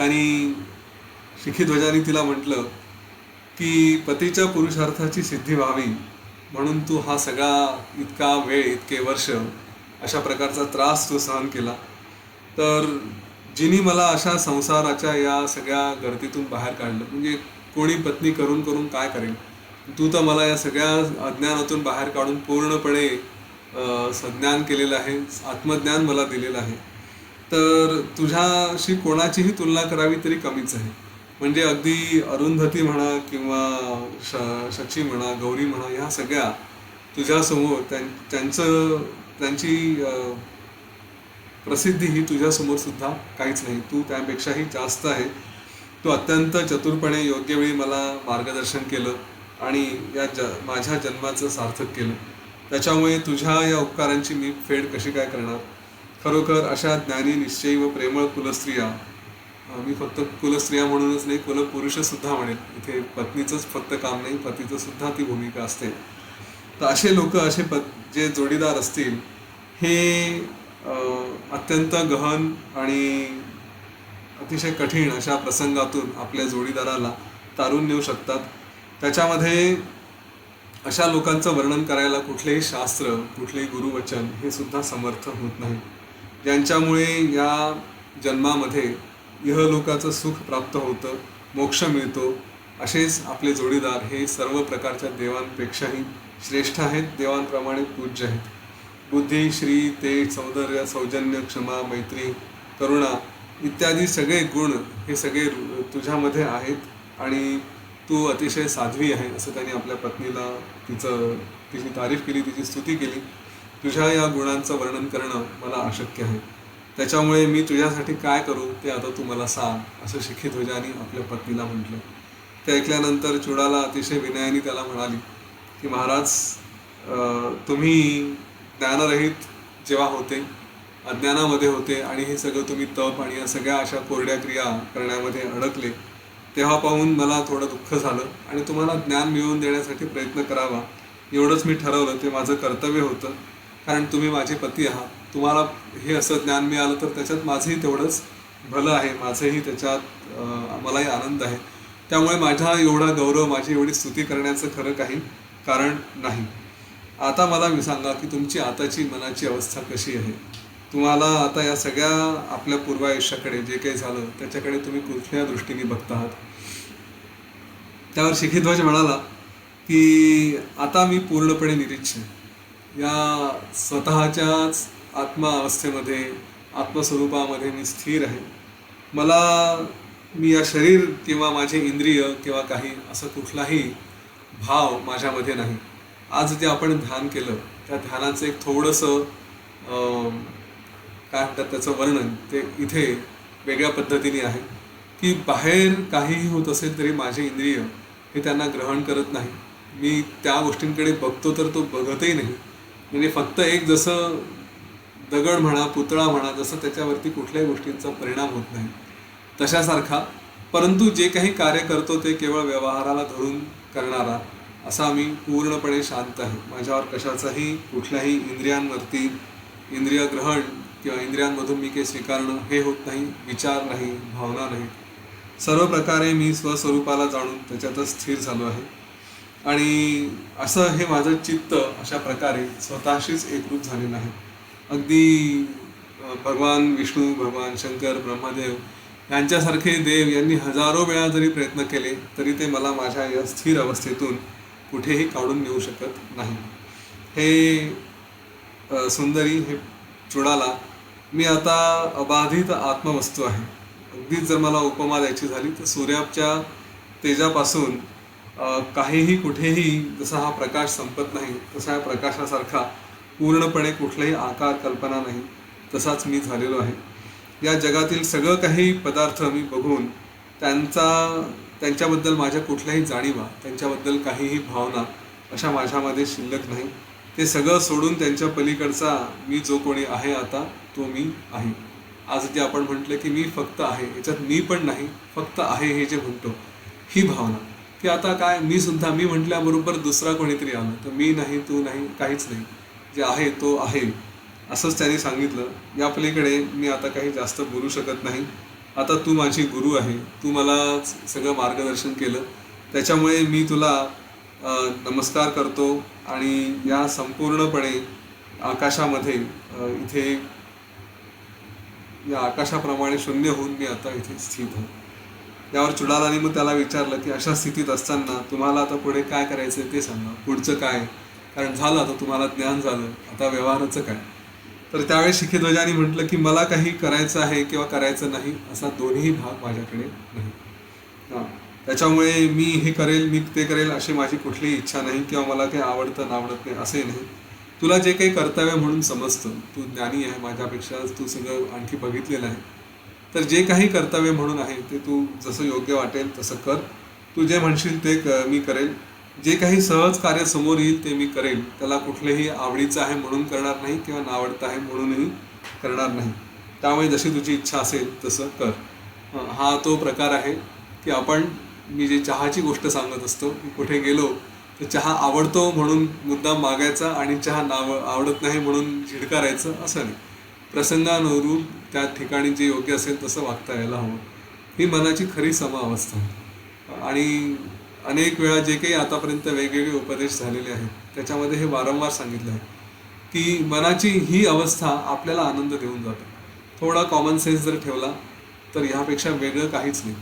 [SPEAKER 2] आणि शिखीध्वजाने तिला म्हटलं की पतीच्या पुरुषार्थाची सिद्धी व्हावी म्हणून तू हा सगळा इतका वेळ, इतके वर्ष अशा प्रकारचा त्रास तू सहन केला. तर जिनी मला अशा संसाराच्या या सगळ्या गर्दीतून बाहेर काढलं, म्हणजे कोणी पत्नी करून करून काय करेल, तू तर मला या सगळ्या अज्ञानातून बाहेर काढून पूर्णपणे संज्ञान केलेलं आहे, आत्मज्ञान मला दिलेलं आहे. तर तुझ्याशी कोणाचीही तुलना करावी तरी कमीच आहे. म्हणजे अगदी अरुंधती म्हणा किंवा शची म्हणा, गौरी म्हणा, ह्या सगळ्या तुझ्यासमोर त्यांची प्रसिद्धी ही तुझ्यासमोर सुद्धा काहीच नाही. तू त्यापेक्षाही जास्त आहे. तू अत्यंत चतुरपणे योग्य वेळी मला मार्गदर्शन केलं आणि या माझ्या जन्माचं सार्थक केलं. त्याच्यामुळे तुझ्या या उपकारांची मी फेड कशी काय करणार. खरोखर अशा ज्ञानी, निश्चयी व प्रेमळ कुलस्त्रिया, मी फक्त कुलस्त्रिया म्हणूनच नाही, कुलपुरुषसुद्धा म्हणेल, इथे पत्नीचंच फक्त काम नाही, पतीचं सुद्धा ती भूमिका असते. तर असे लोक, असे जे जोडीदार असतील, हे अत्यंत गहन आणि अतिशय कठीण अशा प्रसंगातून आपल्या जोडीदाराला तारून नेऊ शकतात. त्याच्यामध्ये अशा लोकांचं वर्णन करायला कुठलेही शास्त्र, कुठलेही गुरुवचन हे सुद्धा समर्थ होत नाही. ज्यांच्यामुळे या जन्मामध्ये इहलोकाचं सुख प्राप्त होतं, मोक्ष मिळतो, असेच आपले जोडीदार हे सर्व प्रकारच्या देवांपेक्षाही श्रेष्ठ आहेत, देवांप्रमाणे पूज्य आहेत. बुद्धी, श्री, तेज, सौंदर्य, सौजन्य, क्षमा, मैत्री, करुणा इत्यादी सगळे गुण हे सगळे तुझ्यामध्ये आहेत आणि तू अतिशय साध्वी आहे, असं त्यांनी आपल्या पत्नीला तिची तारीफ केली, तिची स्तुती केली. तुझ्या या गुणांचं वर्णन करणं मला अशक्य आहे. त्याच्यामुळे मी तुझ्यासाठी काय करू ते आता तू मला सांग, असं शिखीध्वजाने आपल्या पत्नीला म्हटलं. ते ऐकल्यानंतर चुडाला अतिशय विनयाने त्याला म्हणाली की महाराज, तुम्ही ज्ञानरहित जेव्हा होते, अज्ञानामध्ये होते आणि हे सगळं तुम्ही तप आणि या सगळ्या अशा कोरड्या क्रिया करण्यामध्ये अडकले, तेव्हा पाहून मला थोडं दुःख झालं आणि तुम्हाला ज्ञान मिळवून देण्यासाठी प्रयत्न करावा एवढंच मी ठरवलं. ते माझं कर्तव्य होतं, कारण तुम्ही माझे पती आहात. तुम्हाला हे असं ज्ञान मिळालं तर त्याच्यात माझंही तेवढंच भलं आहे, माझंही त्याच्यात मलाही आनंद आहे. त्यामुळे माझा एवढा गौरव, माझी एवढी स्तुती करण्याचं खरं काही कारण नाही. आता मला सांगा की तुमची आताची मनाची अवस्था कशी आहे. तुम्हाला आता या सगळ्या आपल्या पूर्वायुष्याकडे जे काही झालं त्याच्याकडे तुम्ही कुठल्या दृष्टीने बघता आहात. त्यावर शिखीध्वज म्हणाला की आता मी पूर्णपणे निरीच्छ आहे. या स्वतःच्याच आत्मा अवस्थेमध्ये, आत्मस्वरूपामध्ये मी स्थिर आहे. मी या शरीर किंवा माझे इंद्रिय किंवा काही असं कुठलाही भाव माझ्यामध्ये नाही. आज जे आपण ध्यान केलं त्या ध्यानाचं एक थोडंसं काय म्हणतात त्याचं वर्णन ते इथे वेगळ्या पद्धतीने आहे की बाहेर काहीही होत असेल तरी माझे इंद्रिय हे त्यांना ग्रहण करत नाही. मी त्या गोष्टींकडे बघतो तर तो बघतही नाही. म्हणजे फक्त एक जसं दगड म्हणा, पुतळा म्हणा, जसं त्याच्यावरती कुठल्याही गोष्टींचा परिणाम होत नाही तशासारखा, परंतु जे काही कार्य करतो ते केवळ व्यवहाराला धरून करणारा असा मी पूर्णपणे शांत आहे. माझ्यावर कशाचाही कुठल्याही इंद्रियांवरती इंद्रिय ग्रहण किंवा इंद्रियांमधून मी काही स्वीकारणं हे होत नाही, विचार नाही, भावना नाही. सर्व प्रकारे मी स्वस्वरूपाला जाणून त्याच्यातच स्थिर झालो आहे. आणि असं हे माझं चित्त अशा प्रकारे स्वतःशीच एकरूप झालेलं आहे. अगदी भगवान विष्णू, भगवान शंकर, ब्रह्मदेव यांच्यासारखे देव यांनी हजारो वेळा जरी प्रयत्न केले तरी ते मला माझ्या या स्थिर अवस्थेतून कुठेही काढून नेऊ शकत नाही. हे सुंदरी, हे चुडाला, मी आता अबाधित आत्मवस्तू आहे. अगदीच जर मला उपमा द्यायची झाली तर सूर्याच्या तेजापासून काहीही कुठेही जसा हा प्रकाश संपत नाही तसा या प्रकाशासारखा पूर्णपणे कुठलाही आकार, कल्पना नाही, तसाच मी झालेलो आहे. या जगातील सगळं काही पदार्थ मी बघून त्यांच्याबद्दल माझ्या कुठल्याही जाणीवा, त्यांच्याबद्दल काहीही भावना अशा माझ्यामध्ये शिल्लक नाही. ते सगळं सोडून त्यांच्या पलीकडचा मी जो कोणी आहे आता तो मी आहे. आज जे आपण म्हटलं की मी फक्त आहे, याच्यात मी पण नाही, फक्त आहे हे जे म्हणतो, ही भावना की आता काय मी सुद्धा, मी म्हटल्याबरोबर दुसरा कोणीतरी आलं तर मी नाही, तू नाही, काहीच नाही, जे आहे तो आहे असंच त्यांनी सांगितलं. या पलीकडे मी आता काही जास्त बोलू शकत नाही. आता तू माझी गुरु आहे, तू मला सगळं मार्गदर्शन केलं, त्याच्यामुळे मी तुला नमस्कार करतो आणि या संपूर्णपणे आकाशामध्ये इथे या आकाशाप्रमाणे शून्य होऊन मी आता इथे स्थित आहे. यावर चुडालाने मग त्याला विचारलं की अशा स्थितीत असताना तुम्हाला आता पुढे काय करायचं ते सांगा, पुढचं काय, कारण झालं आता तुम्हाला ज्ञान झालं, आता व्यवहाराचं काय. तर त्यावेळी शिखीध्वजाने म्हटलं की मला काही करायचं आहे किंवा करायचं नाही असा दोन्ही भाग माझ्याकडे नाही. त्याच्यामुळे मी हे करेल, मी ते करेल अशी माझी कुठलीही इच्छा नाही किंवा मला काही आवडतं नावडत नाही असंही नाही. तुला जे काही कर्तव्य म्हणून समजतं, तू ज्ञानी आहे, माझ्यापेक्षा तू सगळं आणखी बघितलेलं आहे, तर जे काही कर्तव्य म्हणून आहे ते तू जसं योग्य वाटेल तसं कर. तू जे म्हणशील ते मी करेल. जे काही सहज कार्य समोर येईल ते मी करेल. त्याला कुठलेही आवडीचं आहे म्हणून करणार नाही किंवा नावडतं आहे म्हणूनही करणार नाही. त्यामुळे जशी तुझी इच्छा असेल तसं कर. हा तो प्रकार आहे की मी जे चहाची गोष्ट सांगत असतो की कुठे गेलो तर चहा आवडतो म्हणून मुद्दाम मागायचा आणि चहा आवडत नाही म्हणून झिडकारायचं असं नाही. प्रसंगानुरूप त्या ठिकाणी जे योग्य असेल तसं वागता यायला हवं. ही मनाची खरी समावस्था आहे. आणि अनेक वेळा जे काही आतापर्यंत वेगवेगळे उपदेश झालेले आहेत त्याच्यामध्ये हे वारंवार सांगितलं आहे की मनाची ही अवस्था आपल्याला आनंद देऊन जाते. थोडा कॉमन सेन्स जर ठेवला तर ह्यापेक्षा वेगळं काहीच नाही.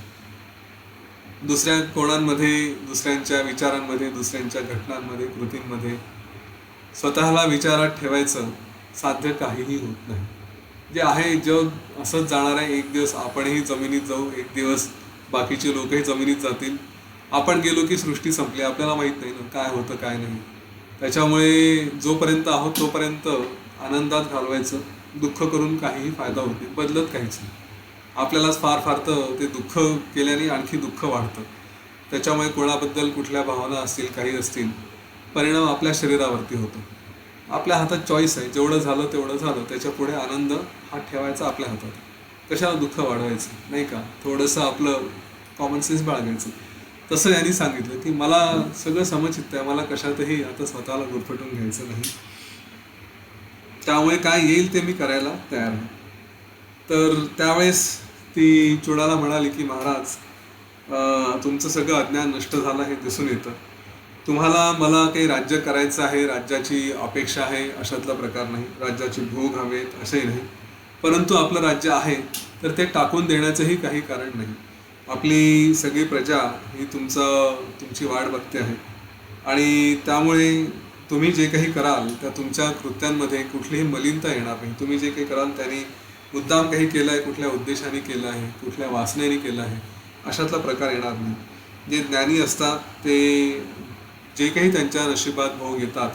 [SPEAKER 2] दुसऱ्या कोणांमध्ये, दुसऱ्यांच्या विचारांमध्ये, दुसऱ्यांच्या घटनांमध्ये, कृतींमध्ये स्वतःला विचारात ठेवायचं साध्य काहीही होत नाही. जे आहे जग असंच जाणार आहे. एक दिवस आपणही जमिनीत जाऊ, एक दिवस बाकीचे लोकही जमिनीत जातील. आपण गेलो की सृष्टी संपली. आपल्याला माहीत नाही ना काय होतं काय नाही. त्याच्यामुळे जोपर्यंत आहोत तोपर्यंत आनंदात घालवायचं. दुःख करून काहीही फायदा होत नाही, बदलत काहीच नाही. आपल्यालाच फार तर ते दुःख केल्याने आणखी दुःख वाढतं. त्याच्यामुळे कोणाबद्दल कुठल्या भावना असतील, काही असतील, परिणाम आपल्या शरीरावरती होतो. आपल्या हातात चॉईस आहे. जेवढं झालं तेवढं झालं. त्याच्या पुढे आनंद हा ठेवायचा आपल्या हातात. कशाला दुःख वाढवायचं, नाही का. थोडंसं आपलं कॉमन सेन्स बाळगायचं. तसं यांनी सांगितलं की मला सगळं समचित्त आहे, मला कशातही आता स्वतःला गुरफटून घ्यायचं नाही, त्यामुळे काय येईल ते मी करायला तयार आहे. तर त्यावेळेस ती चुडाला म्हणाली की महाराज, तुमचं सगळं अज्ञान नष्ट झालं हे दिसून येतं. तुम्हाला मला काही राज्य करायचं आहे, राज्याची अपेक्षा आहे अशातला प्रकार नाही, राज्याची भोग हवेत असंही नाही. परंतु आपलं राज्य आहे तर ते टाकून देण्याचंही काही कारण नाही. आपली सगळी प्रजा ही तुमची वाट बघते आहे आणि त्यामुळे तुम्ही जे काही कराल त्या तुमच्या कृत्यांमध्ये कुठलीही मलिनता येणार नाही. तुम्ही जे काही कराल त्यांनी मुद्दाम काही केलं आहे, कुठल्या उद्देशाने केलं आहे, कुठल्या वासनेने केलं आहे अशातला प्रकार येणार नाही. जे ज्ञानी असतात ते जे काही त्यांच्या नशिबात भोग येतात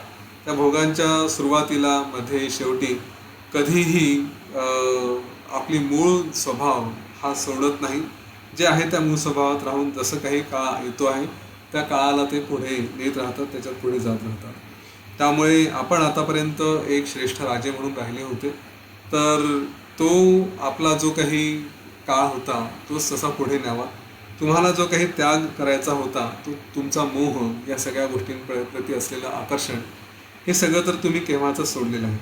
[SPEAKER 2] त्या भोगांच्या सुरुवातीला, मध्ये, शेवटी कधीही आपली मूळ स्वभाव हा सोडत नाही. जे आहे त्या मूळ स्वभावात राहून जसं काही काळ येतो आहे त्या काळाला ते पुढे नेत राहतात, त्याच्यात पुढे जात राहतात. त्यामुळे आपण आतापर्यंत एक श्रेष्ठ राजे म्हणून राहिले होते, तर तो आपला जो काही काळ होता तोच तसा पुढे न्यावा. तुम्हाला जो काही त्याग करायचा होता, तो तुमचा मोह, या सगळ्या गोष्टींप्रती असलेलं आकर्षण, हे सगळं तर तुम्ही केव्हाच सोडलेलं आहे.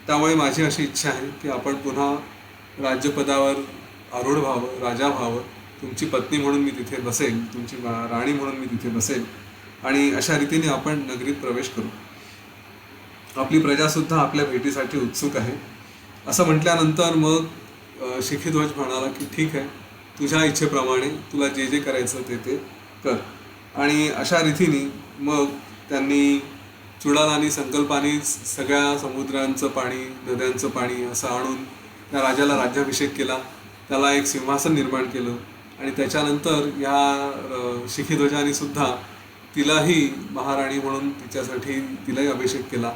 [SPEAKER 2] त्यामुळे माझी अशी इच्छा आहे की आपण पुन्हा राज्यपदावर आरूढ व्हावं, राजा व्हावं. तुमची पत्नी म्हणून मी तिथे बसेल, तुमची राणी म्हणून मी तिथे बसेल आणि अशा रीतीने आपण नगरीत प्रवेश करू. आपली प्रजासुद्धा आपल्या भेटीसाठी उत्सुक आहे. असं म्हटल्यानंतर मग शिखीध्वज म्हणाला की ठीक आहे, तुझ्या इच्छेप्रमाणे तुला जे जे करायचं ते कर. आणि अशा रीतीने मग त्यांनी चुडालानी संकल्पाने सगळ्या समुद्रांचं पाणी, नद्यांचं पाणी असं आणून त्या राजाला राज्याभिषेक केला, त्याला एक सिंहासन निर्माण केलं आणि त्याच्यानंतर या शिखीध्वजाने सुद्धा तिलाही महाराणी म्हणून तिलाही अभिषेक केला.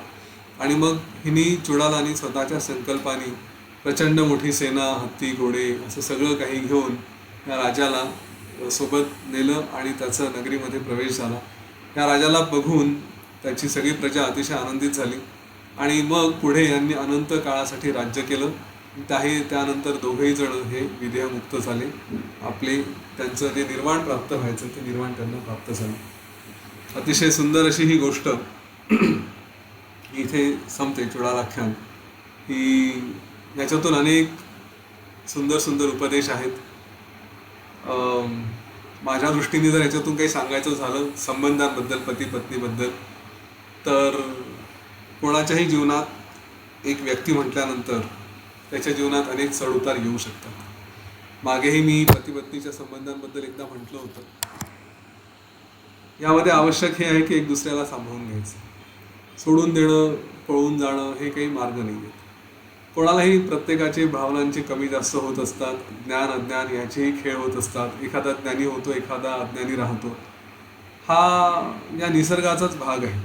[SPEAKER 2] आणि मग हिनी चुडालानी स्वतःच्या संकल्पाने प्रचंड मोठी सेना, हत्ती, घोडे असं सगळं काही घेऊन या राजाला सोबत नेलं आणि त्याचं नगरीमध्ये प्रवेश झाला. या राजाला बघून त्याची सगळी प्रजा अतिशय आनंदित झाली आणि मग पुढे यांनी अनंत काळासाठी राज्य केलं. त्यानंतर दोघेही जण हे विदेहमुक्त झाले. त्यांचं जे निर्वाण प्राप्त व्हायचं ते निर्वाण त्यांना प्राप्त झालं. अतिशय सुंदर अशी ही गोष्ट इथे संपते. चुडालाख्यान ही, याच्यातून अनेक सुंदर सुंदर उपदेश आहेत. माझ्या दृष्टीने जर याच्यातून काही सांगायचं झालं संबंधांबद्दल, पती पत्नीबद्दल, तर कोणाच्याही जीवनात एक व्यक्ती म्हटल्यानंतर त्याच्या जीवनात अनेक चढउतार येऊ शकतात. मागेही मी पती पत्नीच्या संबंधांबद्दल एकदा म्हटलं होतं. यामध्ये आवश्यक हे आहे की एक दुसऱ्याला सांभाळून घ्यायचं. सोडून देणं, पळून जाणं हे काही मार्ग नाही आहेत. कोणालाही प्रत्येकाचे भावनांचे कमी जास्त होत असतात, ज्ञान अज्ञान याचेही खेळ होत असतात. एखादा ज्ञानी होतो, एखादा अज्ञानी राहतो. हा या निसर्गाचाच भाग आहे.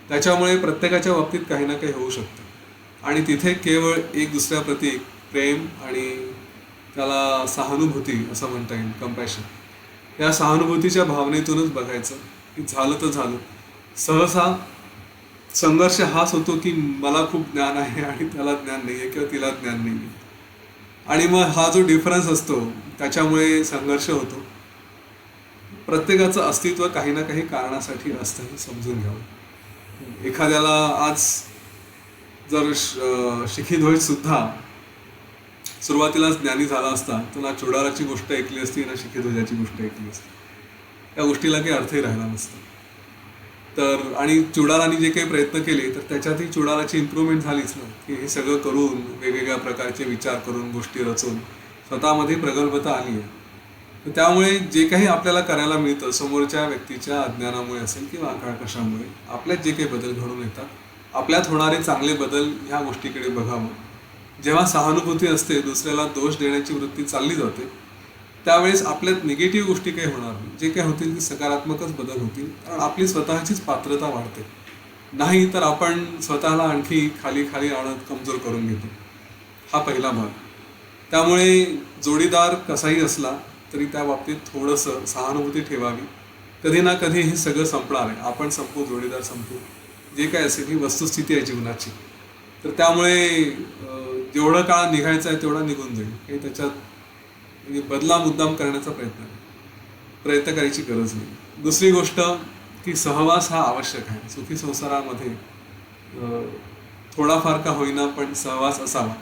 [SPEAKER 2] त्याच्यामुळे प्रत्येकाच्या बाबतीत काही ना काही होऊ शकतं आणि तिथे केवळ एक दुसऱ्याप्रती प्रेम आणि त्याला सहानुभूती असं म्हणता येईल, कंपॅशन, या सहानुभूतीच्या भावनेतूनच बघायचं की झालं तर झालं. सहसा संघर्ष हाच होतो की मला खूप ज्ञान आहे आणि त्याला ज्ञान नाही आहे किंवा तिला ज्ञान नाही आहे, आणि मग हा जो डिफरन्स असतो त्याच्यामुळे संघर्ष होतो. प्रत्येकाचं अस्तित्व काही ना काही कारणासाठी असतं हे समजून घ्यावं. एखाद्याला आज जर शिखीध्वज सुद्धा सुरुवातीलाच ज्ञानी झाला असता तर ना चुडालाची गोष्ट ऐकली असती, ना शिखीध्वजाची गोष्ट ऐकली असती. या गोष्टीला काही अर्थही राहिला नसता. तर आणि चुडालानी जे काही प्रयत्न केले तर त्याच्यातही चुडालाची इम्प्रूव्हमेंट झालीच ना, की हे सगळं करून वेगवेगळ्या प्रकारचे विचार करून, गोष्टी रचून स्वतःमध्ये प्रगल्भता आली आहे. तर त्यामुळे जे काही आपल्याला करायला मिळतं समोरच्या व्यक्तीच्या अज्ञानामुळे असेल किंवा कशामुळे आपल्यात जे काही बदल घडून येतात, आपल्यात होणारे चांगले बदल ह्या गोष्टीकडे बघावं. जेव्हा सहानुभूती असते, दुसऱ्याला दोष देण्याची वृत्ती चालली जाते, त्यावेळेस आपल्यात निगेटिव्ह गोष्टी काही होणार नाही. जे काही होतील ते सकारात्मकच बदल होतील, कारण आपली स्वतःचीच पात्रता वाढते. नाही तर आपण स्वतःला आणखी खाली खाली आणत कमजोर करून घेतो. हा पहिला भाग. त्यामुळे जोडीदार कसाही असला तरी त्या बाबतीत थोडंसं सहानुभूती ठेवावी. कधी ना कधी हे सगळं संपणार आहे. आपण संपू, जोडीदार संपू, जे काय असेल ही वस्तुस्थिती आहे जीवनाची. तर त्यामुळे जेवढं काळ निघायचं आहे तेवढा निघून जाईल. काही त्याच्यात बदला मुद्दाम करण्याचा प्रयत्न नाही. प्रयत्न करायची गरज नाही. दुसरी गोष्ट की सहवास हा आवश्यक आहे. सुखी संसारामध्ये थोडाफार का होईना पण सहवास असावा.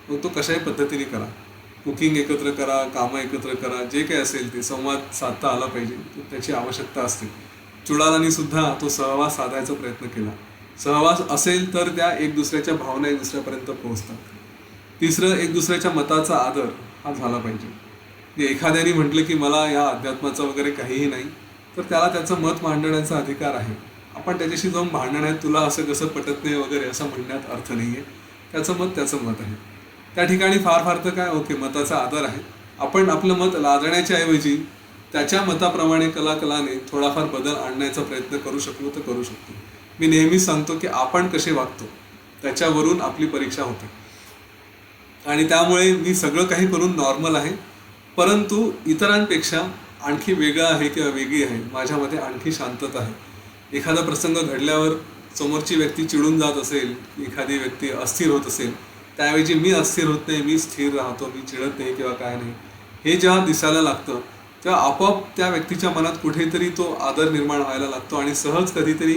[SPEAKER 2] मग तो कशाही पद्धतीने करा. कुकिंग एकत्र करा, कामं एकत्र करा, जे काही असेल ते संवाद साधता आला पाहिजे. त्याची आवश्यकता असते. चुडालांनी सुद्धा तो सहवास साधायचा प्रयत्न केला. सहवास असेल तर त्या एक दुसऱ्याच्या भावना एक दुसऱ्यापर्यंत पोहोचतात. तिसरं, एक दुसऱ्याच्या मताचा आदर हा झाला पाहिजे. एखाद्याने म्हटलं की मला या अध्यात्माचं वगैरे काहीही नाही, तर त्याला त्याचं मत मांडण्याचा अधिकार आहे. आपण त्याच्याशी जाऊन भांडण्यात तुला असं कसं पटत नाही वगैरे असं म्हणण्यात अर्थ नाही आहे. त्याचं मत आहे. त्या ठिकाणी फार फार तर काय ओके मताचा आदर आहे. आपण आपलं मत लादण्याच्या ऐवजी त्याच्या मताप्रमाणे कलाकलाने थोडाफार बदल आणण्याचा प्रयत्न करू शकलो तर करू शकतो. मी नेहमीच सांगतो की आपण कसे वागतो त्याच्यावरून आपली परीक्षा होते. आणि त्यामुळे मी सगळं काही करून नॉर्मल आहे, परंतु इतरांपेक्षा आणखी वेगळं आहे किंवा वेगळी आहे. माझ्यामध्ये आणखी शांतता आहे. एखादा प्रसंग घडल्यावर समोरची व्यक्ती चिडून जात असेल, एखादी व्यक्ती अस्थिर होत असेल, त्याऐवजी मी अस्थिर होत नाही, मी स्थिर राहतो, मी चिडत नाही किंवा काय नाही, हे जेव्हा दिसायला लागतं तेव्हा आपोआप त्या व्यक्तीच्या मनात कुठेतरी तो आदर निर्माण व्हायला लागतो आणि सहज कधीतरी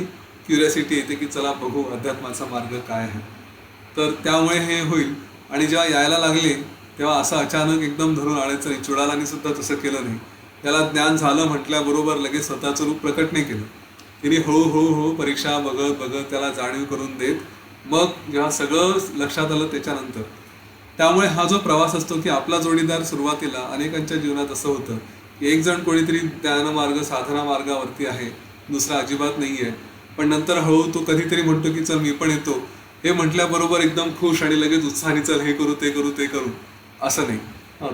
[SPEAKER 2] क्युरियोसिटी येते की चला बघू अध्यात्माचा मार्ग काय आहे. तर त्यामुळे हे होईल. आणि जेव्हा यायला लागले तेव्हा असं अचानक एकदम धरून आणायचं नाही. चुडालांनी सुद्धा तसं केलं नाही. त्याला ज्ञान झालं म्हटल्याबरोबर लगेच स्वतःचं रूप प्रकट नाही केलं. तिने हळूहळू परीक्षा बघत बघत त्याला जाणीव करून देत मग जेव्हा सगळं लक्षात आलं त्याच्यानंतर. त्यामुळे हा जो प्रवास असतो की आपला जोडीदार सुरुवातीला अनेकांच्या जीवनात असं होतं की एक जण कोणीतरी ज्ञानमार्ग साधना मार्गावरती आहे, दुसरा अजिबात नाही आहे, पण नंतर हळू तो कधीतरी म्हणतो की चल मी पण येतो. हे म्हटल्याबरोबर एकदम खुश आणि लगेच उत्साहाने चल हे करू ते करू ते करू असं नाही.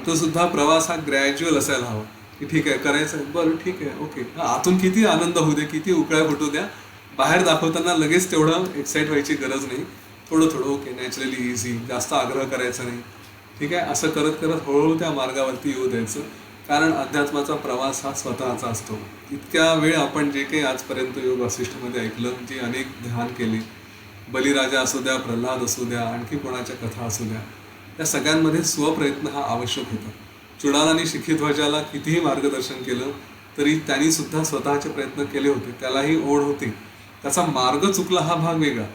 [SPEAKER 2] तो सुद्धा प्रवास हा ग्रॅज्युअल असायला हवा की ठीक आहे करायचं आहे, बरं ठीक आहे ओके. आतून किती आनंद होऊ दे, किती उकळ्या फुटू द्या, बाहेर दाखवताना लगेच तेवढं एक्साईट व्हायची गरज नाही. थोडं थोडं ओके नॅचरली इझी, जास्त आग्रह करायचा नाही. ठीक आहे, असं करत करत हळूहळू त्या मार्गावरती येऊ द्यायचं. कारण अध्यात्माचा प्रवास हा स्वतःचा असतो. इतक्या वेळ आपण जे काही आजपर्यंत योग वासिष्ठमध्ये ऐकलं, जे अनेक ध्यान केले, बलिराजा असू द्या, प्रल्हाद असू द्या, आणखी कोणाच्या कथा असू द्या, त्या सगळ्यांमध्ये स्वप्रयत्न हा आवश्यक होता. चुडालांनी शिखीध्वजाला कितीही मार्गदर्शन केलं तरी त्यांनी सुद्धा स्वतःचे प्रयत्न केले होते. त्यालाही ओढ होती. त्याचा मार्ग चुकला हा भाग वेगळा,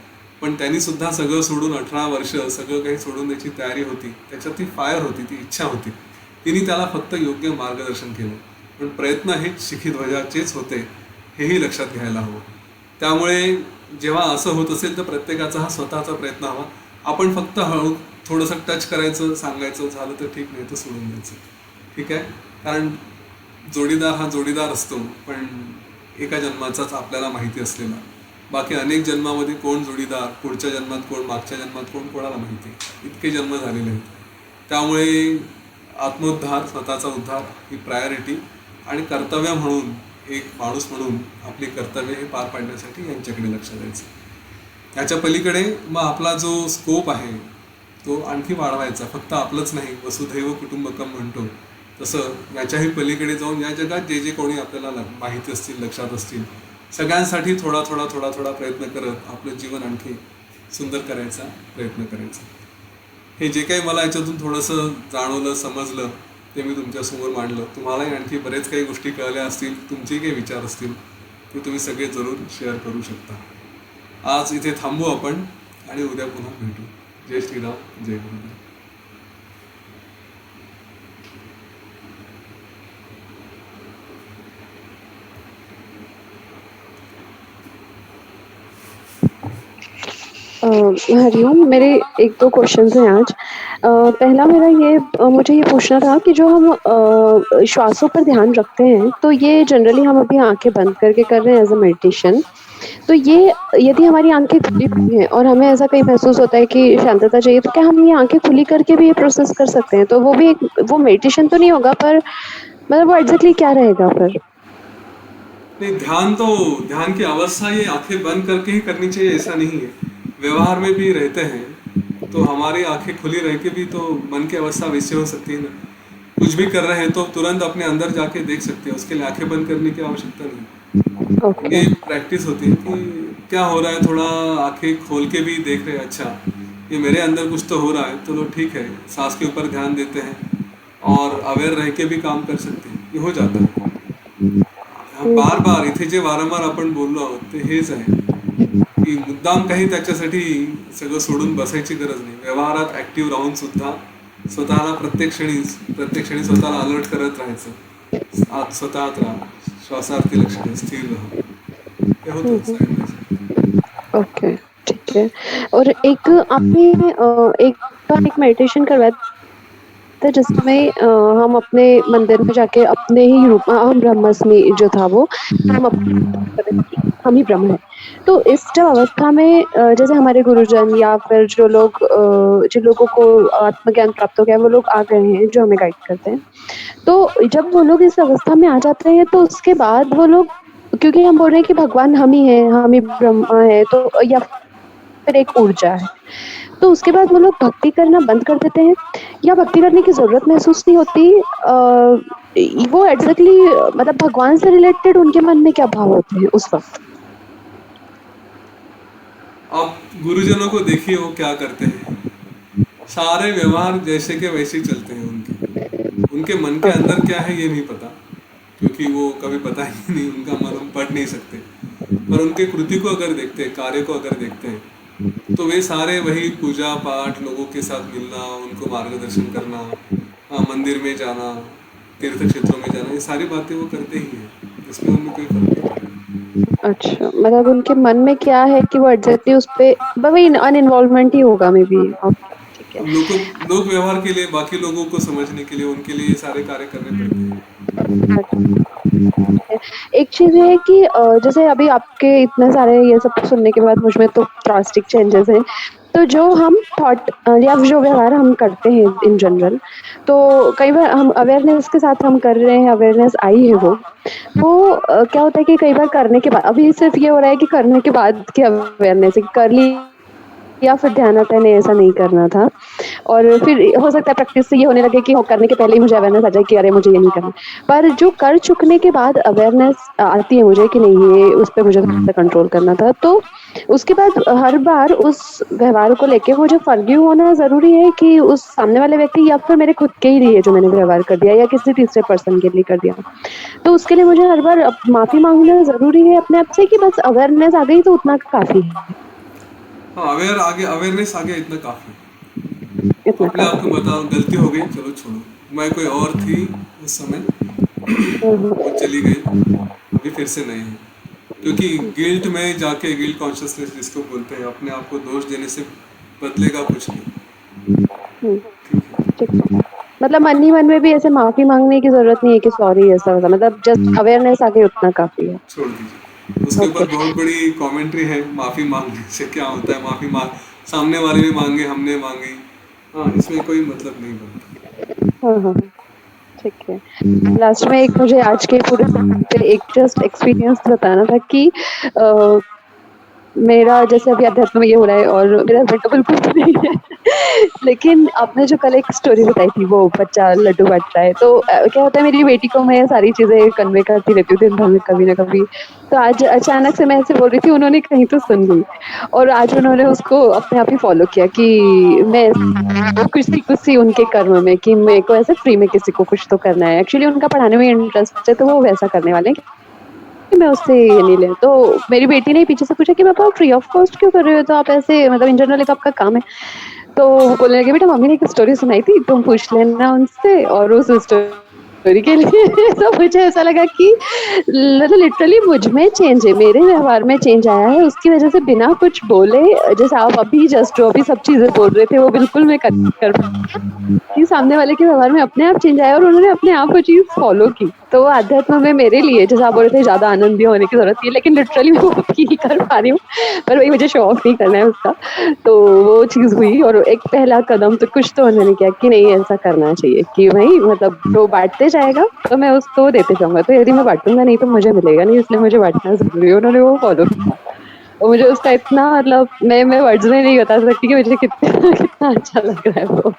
[SPEAKER 2] पण त्यांनी सुद्धा सगळं सोडून 18 वर्ष सगळं काही सोडून द्यायची तयारी होती. त्याच्यात ती फायर होती, ती इच्छा होती. तिने त्याला फक्त योग्य मार्गदर्शन केलं. पण प्रयत्न हेच शिखीध्वजाचेच होते हेही लक्षात घ्यायला हवं. त्यामुळे जेव्हा असं होत असेल तर प्रत्येकाचा हा स्वतःचा प्रयत्न हवा. आपण फक्त हळू थोडंसं टच करायचं, सांगायचं, झालं तर ठीक, नाही तर सोडून द्यायचं. ठीक आहे, कारण जोडीदार हा जोडीदार असतो, पण एका जन्माचाच आपल्याला माहिती असलेला. बाकी अनेक जन्मामध्ये कोण जोडीदार, पुढच्या जन्मात कोण, मागच्या जन्मात कोण, कोणाला माहिती. इतके जन्म झालेले आहेत. त्यामुळे आत्मोद्धार, स्वतःचा उद्धार ही प्रायोरिटी आणि कर्तव्य म्हणून एक माणूस म्हणून आपली कर्तव्य हे पार पाडण्यासाठी यांच्याकडे लक्ष द्यायचं. याच्या पलीकडे मग आपला जो स्कोप आहे तो आणखी वाढवायचा. फक्त आपलंच नाही, वसुधैव कुटुंबकम म्हणतो तसं याच्याही पलीकडे जाऊन या जगात जे जे कोणी आपल्याला माहिती असतील, लक्षात असतील, सगळ्यांसाठी थोडा थोडा थोडा थोडा प्रयत्न करत आपलं जीवन आणखी सुंदर करायचा प्रयत्न करायचा. हे जे काही मला याच्यातून थोडंसं जाणवलं, समजलं, ते मी तुमच्यासमोर मांडलं. तुम्हालाही आणखी बरेच काही गोष्टी कळल्या असतील, तुमचे काही विचार असतील ते तुम्ही सगळे जरूर शेअर करू शकता. आज इथे थांबू आपण आणि उद्या पुन्हा भेटू. जय श्रीराम, जय गुरुदेव.
[SPEAKER 3] हरिओम, मेरे एक दो क्वेश्चंस हैं आज। पहला मेरा ये मुझे ये पूछना था कि जो हम श्वासों पर ध्यान रखते हैं, तो ये जनरली हम अभी आंखें बंद करके कर रहे हैं एज अ मेडिटेशन। तो ये यदि हमारी आंखें खुली हुई हैं और हमें ऐसा कहीं महसूस होता है कि शांतता चाहिए, तो क्या हम ये आंखें खुली करके भी ये प्रोसेस कर सकते हैं? तो वो भी वो मेडिटेशन तो नहीं होगा, पर मतलब वो एग्जैक्टली क्या रहेगा फिर?
[SPEAKER 2] नहीं, ध्यान की अवस्था ये आंखें बंद करके ही करनी चाहिए ऐसा नहीं है. व्यवहार में भी रहते हैं तो हमारी आंखें खुली रह के भी तो मन की अवस्था वैसे हो सकती है ना. कुछ भी कर रहे हैं तो तुरंत अपने अंदर जाके देख सकते हैं, उसके लिए आंखें बंद करने की आवश्यकता नहीं.
[SPEAKER 3] ओके।
[SPEAKER 2] ये प्रैक्टिस होती है कि क्या हो रहा है, थोड़ा आंखें खोल के भी देख रहे हैं. अच्छा, ये मेरे अंदर कुछ तो हो रहा है, तो ठीक है, सांस के ऊपर ध्यान देते हैं और अवेयर रह के भी काम कर सकते हैं. ये हो जाता है. बार बार इथे जे वारंवार आपण बोललो आहोत ते हेच आहे की मुद्दाम काही त्याच्यासाठी सगळं सोडून बसायची गरज नाही. व्यवहारात ऍक्टिव्ह राहून सुद्धा स्वतःला प्रत्येक क्षणी स्वतःला अलर्ट करत राहायचं. आत स्वतःत राहा, श्वासार्थी लक्ष द्या, स्थिर राहा. ते होतं साईड.
[SPEAKER 3] ओके, ठीक है। और एक आपने एक बार एक मेडिटेशन करवाया था जिसमें हम अपने मंदिर में जाके अपने ही रूप हम ब्रह्मास्मि जो था वो हम हम ही ब्रह्म हैं। तो इस जब अवस्था में जैसे हमारे गुरुजन या फिर जो लोग जिन लोगों को आत्मज्ञान प्राप्त हो गया है, वो लोग आ गए हैं जो हमें गाइड करते हैं। तो जब वो लोग इस अवस्था में आ जाते हैं तो उसके बाद वो लोग क्योंकि हम बोल रहे हैं कि भगवान हम ही हैं, हम ही ब्रह्मा है तो या फिर एक ऊर्जा है। तो उसके बाद वो लोग भक्ति करना बंद कर देते हैं या भक्ति करने की ज़रूरत महसूस नहीं होती वो एग्ज़ैक्टली मतलब भगवान से रिलेटेड उनके मन में क्या भाव होते हैं उस वक़्त?
[SPEAKER 2] आप गुरुजनों को देखिए वो क्या करते हैं. सारे व्यवहार जैसे के वैसे ही चलते हैं उनके उनके मन के अंदर क्या है ये नहीं पता, क्योंकि वो कभी पता ही नहीं, उनका मन हम पढ़ नहीं सकते. पर उनके कृति को अगर देखते हैं, कार्य को अगर देखते हैं, तो वे सारे वही पूजा पाठ, लोगों के साथ मिलना, उनको मार्गदर्शन करना, मंदिर में जाना, तीर्थ क्षेत्रों में जाना, ये सारी बातें वो करते ही हैं. इसमें उनमें कोई फर्क नहीं पड़ता.
[SPEAKER 3] अच्छा, मतलब उनके मन में क्या है कि वो एग्ज़ैक्टली उस पे वही अनइन्वॉल्वमेंट ही होगा मे बी। ओके, ठीक है।
[SPEAKER 2] अब लोक व्यवहार के लिए, बाकी लोगों को समझने के लिए, उनके लिए ये सारे कार्य करने पड़ते हैं.
[SPEAKER 3] एक चीज़ ये है कि जैसे अभी आपके इतने सारे ये सब सुनने के बाद मुझ में तो ड्रास्टिक चेंजेस हैं। तो जो हम थॉट या जो व्यवहार हम करते हैं इन जनरल, तो कई बार हम अवेयरनेस के साथ हम कर रहे हैं, अवेयरनेस आई है वो क्या होता है कि कई बार करने के बाद अभी सिर्फ़ ये हो रहा है कि करने के बाद की अवेयरनेस है, कर ली या फिर ध्यान आता है नहीं ऐसा नहीं करना था। और फिर हो सकता है प्रैक्टिस से ये होने लगे कि हो करने के पहले ही मुझे अवेयरनेस आ जाए कि अरे मुझे ये नहीं करना। पर जो कर चुकने के बाद अवेयरनेस आती है मुझे कि नहीं ये उस पे मुझे थोड़ा-सा कंट्रोल करना था। तो उसके बाद हर बार उस व्यवहार को लेके मुझे फॉरगिव होना ज़रूरी है कि उस सामने वाले व्यक्ति या फिर मेरे खुद के ही लिए जो मैंने व्यवहार कर दिया या किसी तीसरे पर्सन के लिए कर दिया। तो उसके लिए मुझे हर बार माफ़ी माँगना ज़रूरी है अपने आप से कि बस अवेयरनेस आ गई तो उतना काफ़ी है,
[SPEAKER 2] हाँ, अवेयरनेस आ गया, इतना काफी.
[SPEAKER 3] इतना
[SPEAKER 2] अपने आप को
[SPEAKER 3] काफ़ी है।
[SPEAKER 2] बताओ गलती हो गई, चलो छोड़ो. मैं कोई और थी उस समय,
[SPEAKER 3] हुँ, हुँ।
[SPEAKER 2] वो चली गई, अभी फिर से नहीं है. क्योंकि गिल्ट में जाके, गिल्ट कॉन्शियसनेस जिसको बोलते हैं, अपने आप को दोष देने से बदलेगा कुछ नहीं.
[SPEAKER 3] हुँ,
[SPEAKER 2] ठीक है,
[SPEAKER 3] ठीक है। मतलब मन ही मन में भी ऐसे माफ़ी माँगने की ज़रूरत नहीं है कि सॉरी ऐसा-वैसा मतलब जस्ट अवेयरनेस आ गई उतना काफ़ी है।
[SPEAKER 2] छोड़ दीजिए. उसके
[SPEAKER 3] ओके।
[SPEAKER 2] ऊपर बहुत बड़ी कमेंट्री है, माफी मांगने से क्या होता है. माफी मांग, सामने वाले भी मांगे, हमने मांगी. हाँ, इसमें कोई मतलब नहीं बनता.
[SPEAKER 3] हाँ, हाँ, ठीक है। लास्ट में एक मुझे आज के पूरे पे एक जस्ट एक्सपीरियंस बताना था कि अ, मेरा जैसे अभी अध्यात्म में ये हो रहा है और मेरा हस्बैंड तो बिल्कुल भी नहीं है। लेकिन आपने जो कल एक स्टोरी बताई थी वो बच्चा लड्डू बाँट रहा है, तो क्या होता है मेरी बेटी को मैं सारी चीज़ें कन्वे करती रहती हूँ दिन भर में कभी न कभी। तो आज अचानक से मैं ऐसे बोल रही थी उन्होंने कहीं तो सुन ली और आज उन्होंने उसको अपने आप ही फ़ॉलो किया कि मैं कुछ-सी उनके कर्म में कि मेरे को ऐसे फ्री में किसी को कुछ तो करना है। एक्चुअली उनका पढ़ाने में इंटरेस्ट है तो वो वैसा करने वाले हैं कि मैं उससे ये नहीं ले तो मेरी बेटी ने पीछे से पूछा कि पापा आप फ्री ऑफ कॉस्ट क्यों कर रहे हो? तो आप ऐसे मतलब इन जनरल ये तो आपका काम है। तो वो बोलने लगे बेटा मम्मी ने एक स्टोरी सुनाई थी तुम पूछ लेना उनसे और उस स्टोरी के लिए तो मुझे ऐसा लगा कि मतलब लिटरली मुझ में चेंज है, मेरे व्यवहार में चेंज आया है उसकी वज़ह से बिना कुछ बोले जैसे आप अभी जस्ट जो अभी सब चीज़ें बोल रहे थे वो बिल्कुल मैं कर कि सामने वाले के व्यवहार में अपने आप चेंज आया और उन्होंने अपने आप वो चीज़ फ़ॉलो की। तो अध्यात्म में मेरे लिए जैसे आप बोल रहे थे ज़्यादा आनंदी होने की ज़रूरत नहीं है, लेकिन लिटरली मैं वो अभी कर पा रही हूँ। पर वही मुझे शो ऑफ नहीं करना है उसका। तो वो चीज़ हुई और एक पहला कदम तो कुछ तो उन्होंने किया कि नहीं ऐसा करना चाहिए कि भई मतलब जो बाँटते जाएगा तो मैं उसको देते जाऊँगा। तो यदि मैं बाँटूँगा नहीं तो मुझे मिलेगा नहीं इसलिए मुझे बाँटना ज़रूरी है। उन्होंने वो फ़ॉलो किया। और मुझे उसका इतना मतलब मैं वर्ड्स में नहीं बता सकती कि मुझे कितना कितना अच्छा लग रहा है वो।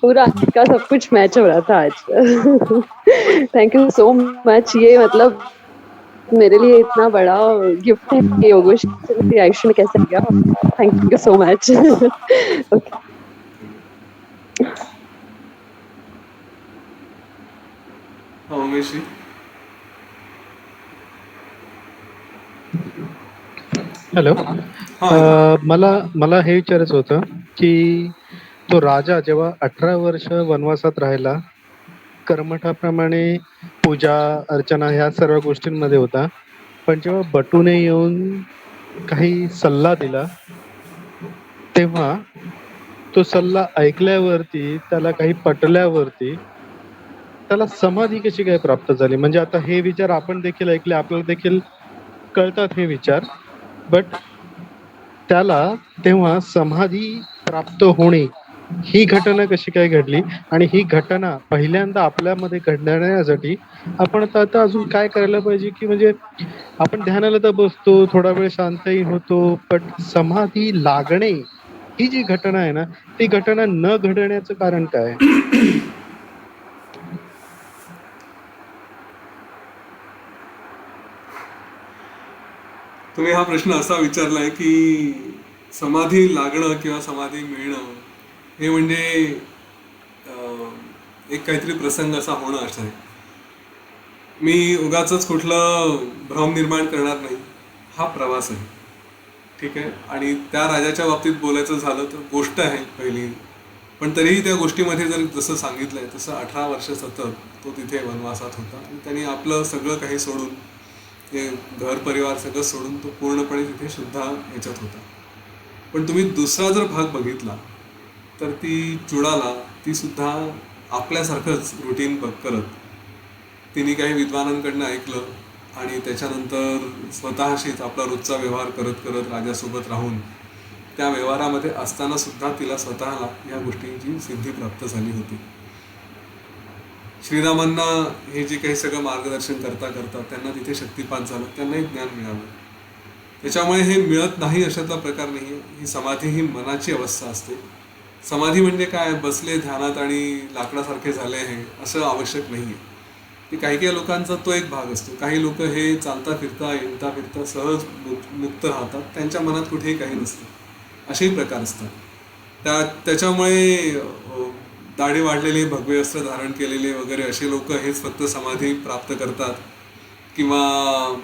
[SPEAKER 3] पूरा आज का सब कुछ मैच हो रहा था आज। थैंक यू सो मच ये मतलब मेरे लिए इतना बड़ा गिफ्ट है कि योगेश मेरे आयुष्य में कैसे आ गया। Thank you so much. Okay.
[SPEAKER 2] हाँ, उमेश जी.
[SPEAKER 4] हॅलो.
[SPEAKER 2] हा.
[SPEAKER 4] मला मला हे विचारायचं होतं, की तो राजा जेव्हा 18 वर्ष वनवासात राहिला, कर्मठाप्रमाणे पूजा, अर्चना ह्या सर्व गोष्टींमध्ये होता. पण जेव्हा बटूने येऊन काही सल्ला दिला, तेव्हा तो सल्ला ऐकल्यावरती, त्याला काही पटल्यावरती, त्याला समाधी कशी काय प्राप्त झाली? म्हणजे आता हे विचार आपण देखील ऐकले, आपल्याला देखील कळतात हे विचार. बट त्याला तेव्हा समाधी प्राप्त होणे ही घटना कशी काय घडली? आणि ही घटना पहिल्यांदा आपल्यामध्ये घडण्यासाठी आपण आता अजून काय करायला पाहिजे? की म्हणजे आपण ध्यानाला तर बसतो, थोडा वेळ शांतही होतो, पण समाधी लागणे ही जी घटना आहे ना, ती घटना न घडण्याचं कारण काय आहे?
[SPEAKER 2] तुम्ही हा प्रश्न असा विचारलाय की समाधी लागणं किंवा समाधी मिळणं हे म्हणजे एक काहीतरी प्रसंग असा होणं असं आहे. मी उगाचच कुठलं भ्रम निर्माण करणार नाही. हा प्रवास आहे, ठीक आहे. आणि त्या राजाच्या बाबतीत बोलायचं झालं तर गोष्ट आहे पहिली, पण तरीही त्या गोष्टीमध्ये जर जसं सांगितलंय तसं 18 वर्ष सतत तो तिथे वनवासात होता आणि त्यांनी आपलं सगळं काही सोडून, ते घर परिवार सगळं सोडून तो पूर्णपणे तिथे शुद्ध ह्याच्यात होता. पण तुम्ही दुसरा जर भाग बघितला तर ती चुडाला, ती सुद्धा आपल्यासारखंच रुटीन करत तिने काही विद्वानांकडनं ऐकलं आणि त्याच्यानंतर स्वतःशीच आपला रोजचा व्यवहार करत करत राजासोबत राहून त्या व्यवहारामध्ये असताना सुद्धा तिला स्वतःला या गोष्टींची सिद्धी प्राप्त झाली होती. श्रीरामांना हे जे काही सगळं मार्गदर्शन करता करता त्यांना तिथे शक्तिपात झालं, त्यांनाही ज्ञान मिळालं. त्याच्यामुळे हे मिळत नाही अशातला प्रकार नाही आहे. ही समाधी ही मनाची अवस्था असते. समाधी म्हणजे काय, बसले ध्यानात आणि लाकडासारखे झाले आहे असं आवश्यक नाही आहे. की काही काही लोकांचा तो एक भाग असतो. काही लोक हे चालता फिरता येता फिरता सहज मुक्त राहतात, त्यांच्या मनात कुठेही काही नसतं, असेही प्रकार असतात. त्याच्यामुळे दाढी वाढलेले, भगवे वस्त्र धारण केलेले वगैरे असे लोक हेच फक्त समाधी प्राप्त करतात किंवा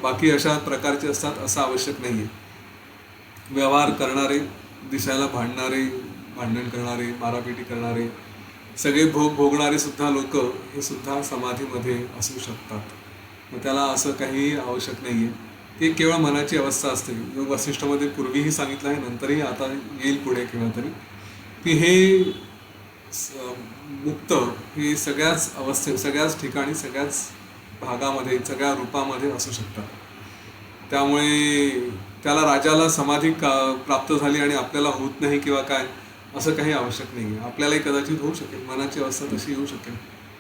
[SPEAKER 2] बाकी अशा प्रकारचे असतात असं आवश्यक नाही आहे. व्यवहार करणारे, दिसायला भांडणारे, भांडण करणारे, मारापिटी करणारे, सगळे भोग भोगणारे सुद्धा लोक हे सुद्धा समाधीमध्ये असू शकतात. मग त्याला असं काही आवश्यक नाही आहे. ती केवळ मनाची अवस्था असते. योग वासिष्ठमध्ये पूर्वीही सांगितलं आहे, नंतरही आता येईल पुढे केव्हा तरी, की हे मुक्त हे सगळ्याच अवस्थेत, सगळ्याच ठिकाणी, सगळ्याच भागामध्ये, सगळ्या रूपामध्ये असू शकतात. त्यामुळे त्याला राजाला समाधी प्राप्त झाली आणि आपल्याला होत नाही किंवा काय असं काही आवश्यक नाही आहे. आपल्यालाही कदाचित होऊ शकेल, मनाची अवस्था तशी येऊ शकेल.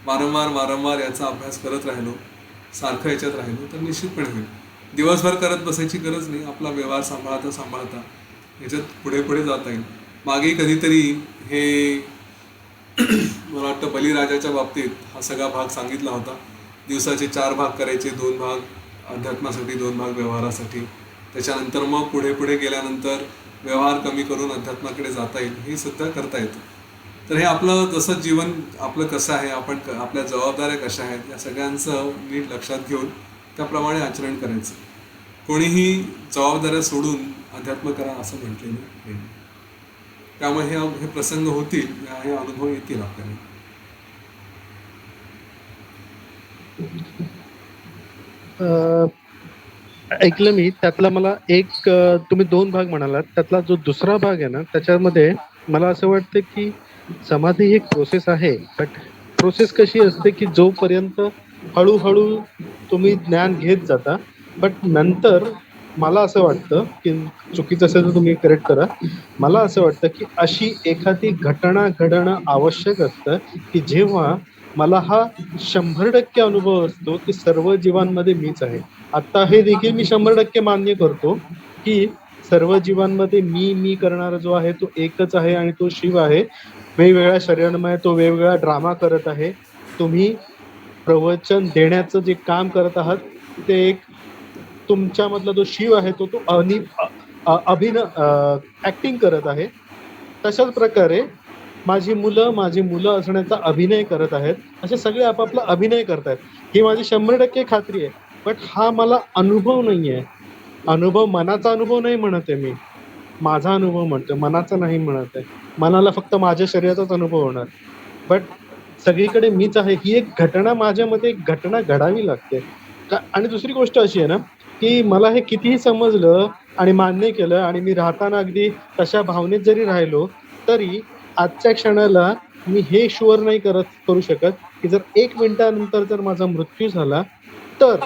[SPEAKER 2] वारंवार वारंवार याचा अभ्यास करत राहिलो, सारखं याच्यात राहिलो तर निश्चितपणे होईल. दिवसभर करत बसायची गरज नाही. आपला व्यवहार सांभाळता सांभाळता याच्यात पुढे पुढे जाता येईल. मागे कधीतरी हे मला वाटतं बलिराजाच्या बाबतीत हा सगळा भाग सांगितला होता. दिवसाचे 4 भाग करायचे, 2 भाग अध्यात्मासाठी, 2 भाग व्यवहारासाठी. त्याच्यानंतर मग पुढे पुढे गेल्यानंतर व्यवहार कमी करून अध्यात्माकडे जाता येईल, हे सुद्धा करता येतं. तर हे आपलं जसं जीवन आपलं कसं आहे, आपण आपल्या जबाबदाऱ्या कशा आहेत, या सगळ्यांचं नीट लक्षात घेऊन त्याप्रमाणे आचरण करायचं. कोणीही जबाबदाऱ्या सोडून अध्यात्म करा असं म्हटलेलं नाही. त्यामुळे हे प्रसंग होतील, हे अनुभव येतील आपल्याला.
[SPEAKER 4] ऐकलं मी. त्यातला मला एक तुम्ही 2 भाग म्हणालात. त्यातला जो दुसरा भाग आहे ना, त्याच्यामध्ये मला असं वाटतं की समाधी ही एक प्रोसेस आहे. बट प्रोसेस कशी असते की जोपर्यंत हळूहळू तुम्ही ज्ञान घेत जाता, बट नंतर मला असं वाटतं की चुकीचं असेल तर तुम्ही करेक्ट करा. मला असं वाटतं की अशी एखादी घटना घडणं आवश्यक असतं की जेव्हा मला हा 100% अनुभव असतो की सर्व जीवांमध्ये मीच आहे. आता हे देखील मी 100% मान्य करतो की सर्व जीवांमध्ये मी करणारा जो आहे तो एकच आहे आणि तो शिव आहे. वेगवेगळ्या शरीरांमध्ये तो वेगवेगळा ड्रामा करत आहे. तुम्ही प्रवचन देण्याचं जे काम करत आहात ते एक तुमच्यामधला जो शिव आहे तो ऍक्टिंग करत आहे. तशाच प्रकारे माझी मुलं असण्याचा अभिनय करत आहेत. असे सगळे आपापला अभिनय करतायत. ही माझी 100% खात्री आहे. बट हा मला अनुभव नाहीये. अनुभव मनाचा अनुभव नाही म्हणत आहे मी. माझा अनुभव म्हणतोय, मनाचा नाही म्हणत आहे. मनाला फक्त माझ्या शरीराचाच अनुभव होणार. बट सगळीकडे मीच आहे ही एक घटना माझ्यामध्ये एक घटना घडावी लागते. आणि दुसरी गोष्ट अशी आहे ना, की मला हे कितीही समजलं आणि मान्य केलं आणि मी राहताना अगदी तशा भावनेत जरी राहिलो, तरी आजच्या क्षणाला मी हे शुअर नाही करू शकत, की जर 1 मिनिटानंतर जर माझा मृत्यू झाला, तर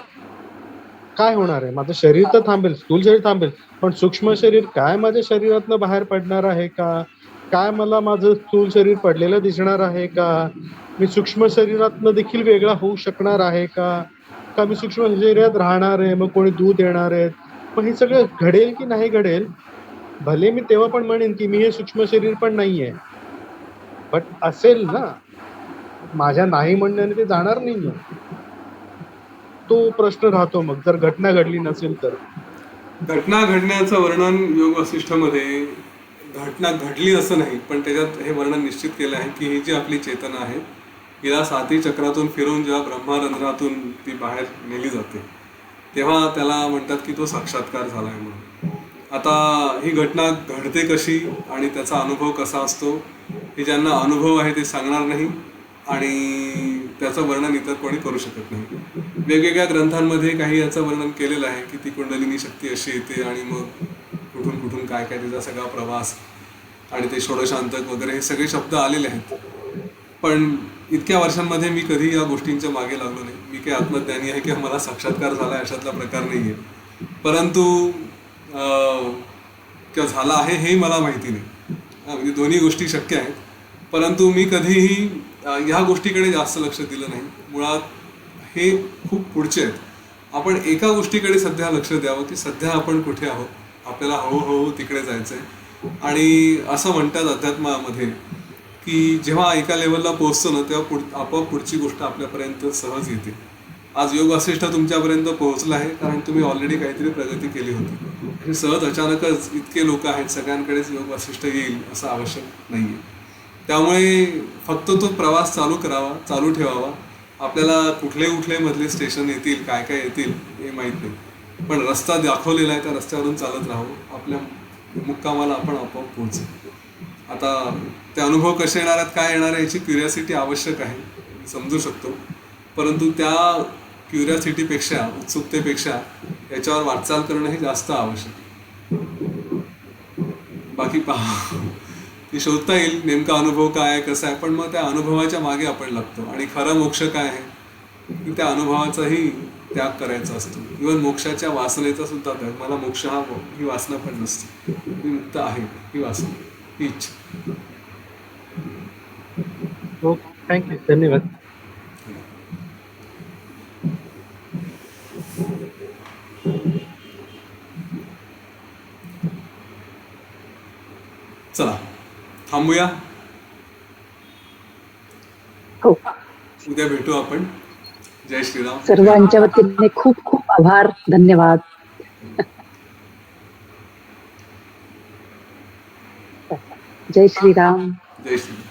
[SPEAKER 4] काय होणार आहे? माझं शरीर तर थांबेल, स्थूल शरीर थांबेल, पण सूक्ष्म शरीर काय माझ्या शरीरातनं बाहेर पडणार आहे का? काय मला माझं स्थूल शरीर पडलेलं दिसणार आहे का? मी सूक्ष्म शरीरातनं देखील वेगळा होऊ शकणार आहे का? का मी सूक्ष्म शरीरात राहणार आहे, मग कोणी दूध देणार आहेत? मग हे सगळं घडेल की नाही घडेल? भले मी तेव्हा पण म्हणेन की मी हे सूक्ष्म शरीर पण नाहीये. बट असेल ना, माझ्या नाही म्हणण्याने ते जाणार नाहीये. तो प्रश्न राहतो मग जर घटना घडली नसेल तर.
[SPEAKER 2] घटना घडण्याचं वर्णन योग वसिष्ठमध्ये घटना घडली असं नाही, पण त्याच्यात हे वर्णन निश्चित केलं आहे की ही जी आपली चेतना आहे हिला 7ही चक्रातून फिरून जेव्हा ब्रह्मरंध्रातून ती बाहेर नेली जाते तेव्हा त्याला म्हणतात की तो साक्षात्कार झाला आहे म्हणून. आता ही घटना घडते कशी आणि त्याचा अनुभव कसा असतो हे ज्यांना अनुभव आहे ते सांगणार नाही आणि त्याचं वर्णन इतर कोणी करू शकत नाही. वेगवेगळ्या ग्रंथांमध्ये काही याचं वर्णन केलेलं आहे की ती कुंडलिनी शक्ती अशी येते आणि मग कुठून कुठून काय काय त्याचा सगळा प्रवास आणि ते षोडशांतक वगैरे हे सगळे शब्द आलेले आहेत. पण इतक्या वर्षांमध्ये मी कधी या गोष्टींच्या मागे लागलो नाही. मी काही आत्मज्ञानी आहे किंवा मला साक्षात्कार झाला अशातला प्रकार नाही आहे, परंतु किंवा झाला आहे हे मला माहिती नाही. म्हणजे दोन्ही गोष्टी शक्य आहेत, परंतु मी कधीही ह्या गोष्टीकडे जास्त लक्ष दिलं नाही. मुळात हे खूप पुढचे आहेत. आपण एका गोष्टीकडे सध्या लक्ष द्यावं की सध्या आपण कुठे आहोत, आपल्याला हळूहळू तिकडे जायचं आहे. आणि असं म्हणतात अध्यात्मामध्ये की जेव्हा एका लेवलला पोहोचतो ना तेव्हा आपोआप पुढची गोष्ट आपल्यापर्यंत सहज येते. आज योग वसिष्ठ तुमच्यापर्यंत पोहोचला आहे कारण तुम्ही ऑलरेडी काहीतरी प्रगती केली होती. आणि सहज अचानकच इतके लोक आहेत सगळ्यांकडेच योग वसिष्ठ येईल असं आवश्यक नाही आहे. त्यामुळे फक्त तो प्रवास चालू करावा, चालू ठेवावा. आपल्याला कुठले कुठले मधले स्टेशन येतील, काय काय येतील हे माहीत नाही, पण रस्ता दाखवलेला आहे त्या रस्त्यावरून चालत राहावं. आपल्या मुक्कामाला आपण आपोआप पोहोचू. आता ते अनुभव कसे येणार आहेत, काय येणार आहे याची क्युरियासिटी आवश्यक आहे, समजू शकतो, परंतु त्या क्युरियासिटीपेक्षा, उत्सुकतेपेक्षा याच्यावर वाटचाल करणं हे जास्त आवश्यक. बाकी पहा ती शोधता येईल नेमका अनुभव काय आहे, कसा आहे, पण मग त्या अनुभवाच्या मागे आपण लागतो. आणि खरं मोक्ष काय आहे की त्या अनुभवाचाही त्याग करायचा असतो. इव्हन मोक्षाच्या वासनेचा सुद्धा त्याग. मला मोक्ष ही वासना पण नसते, मी मुक्त आहे ही वासना, ही इच्छा.
[SPEAKER 4] हो, थँक्यू, धन्यवाद.
[SPEAKER 2] चला थांबूया,
[SPEAKER 5] हो,
[SPEAKER 2] उद्या भेटू आपण. जय श्रीराम.
[SPEAKER 5] सर्वांच्या वतीने खूप खूप आभार, धन्यवाद. जय श्रीराम.
[SPEAKER 2] जय श्रीराम.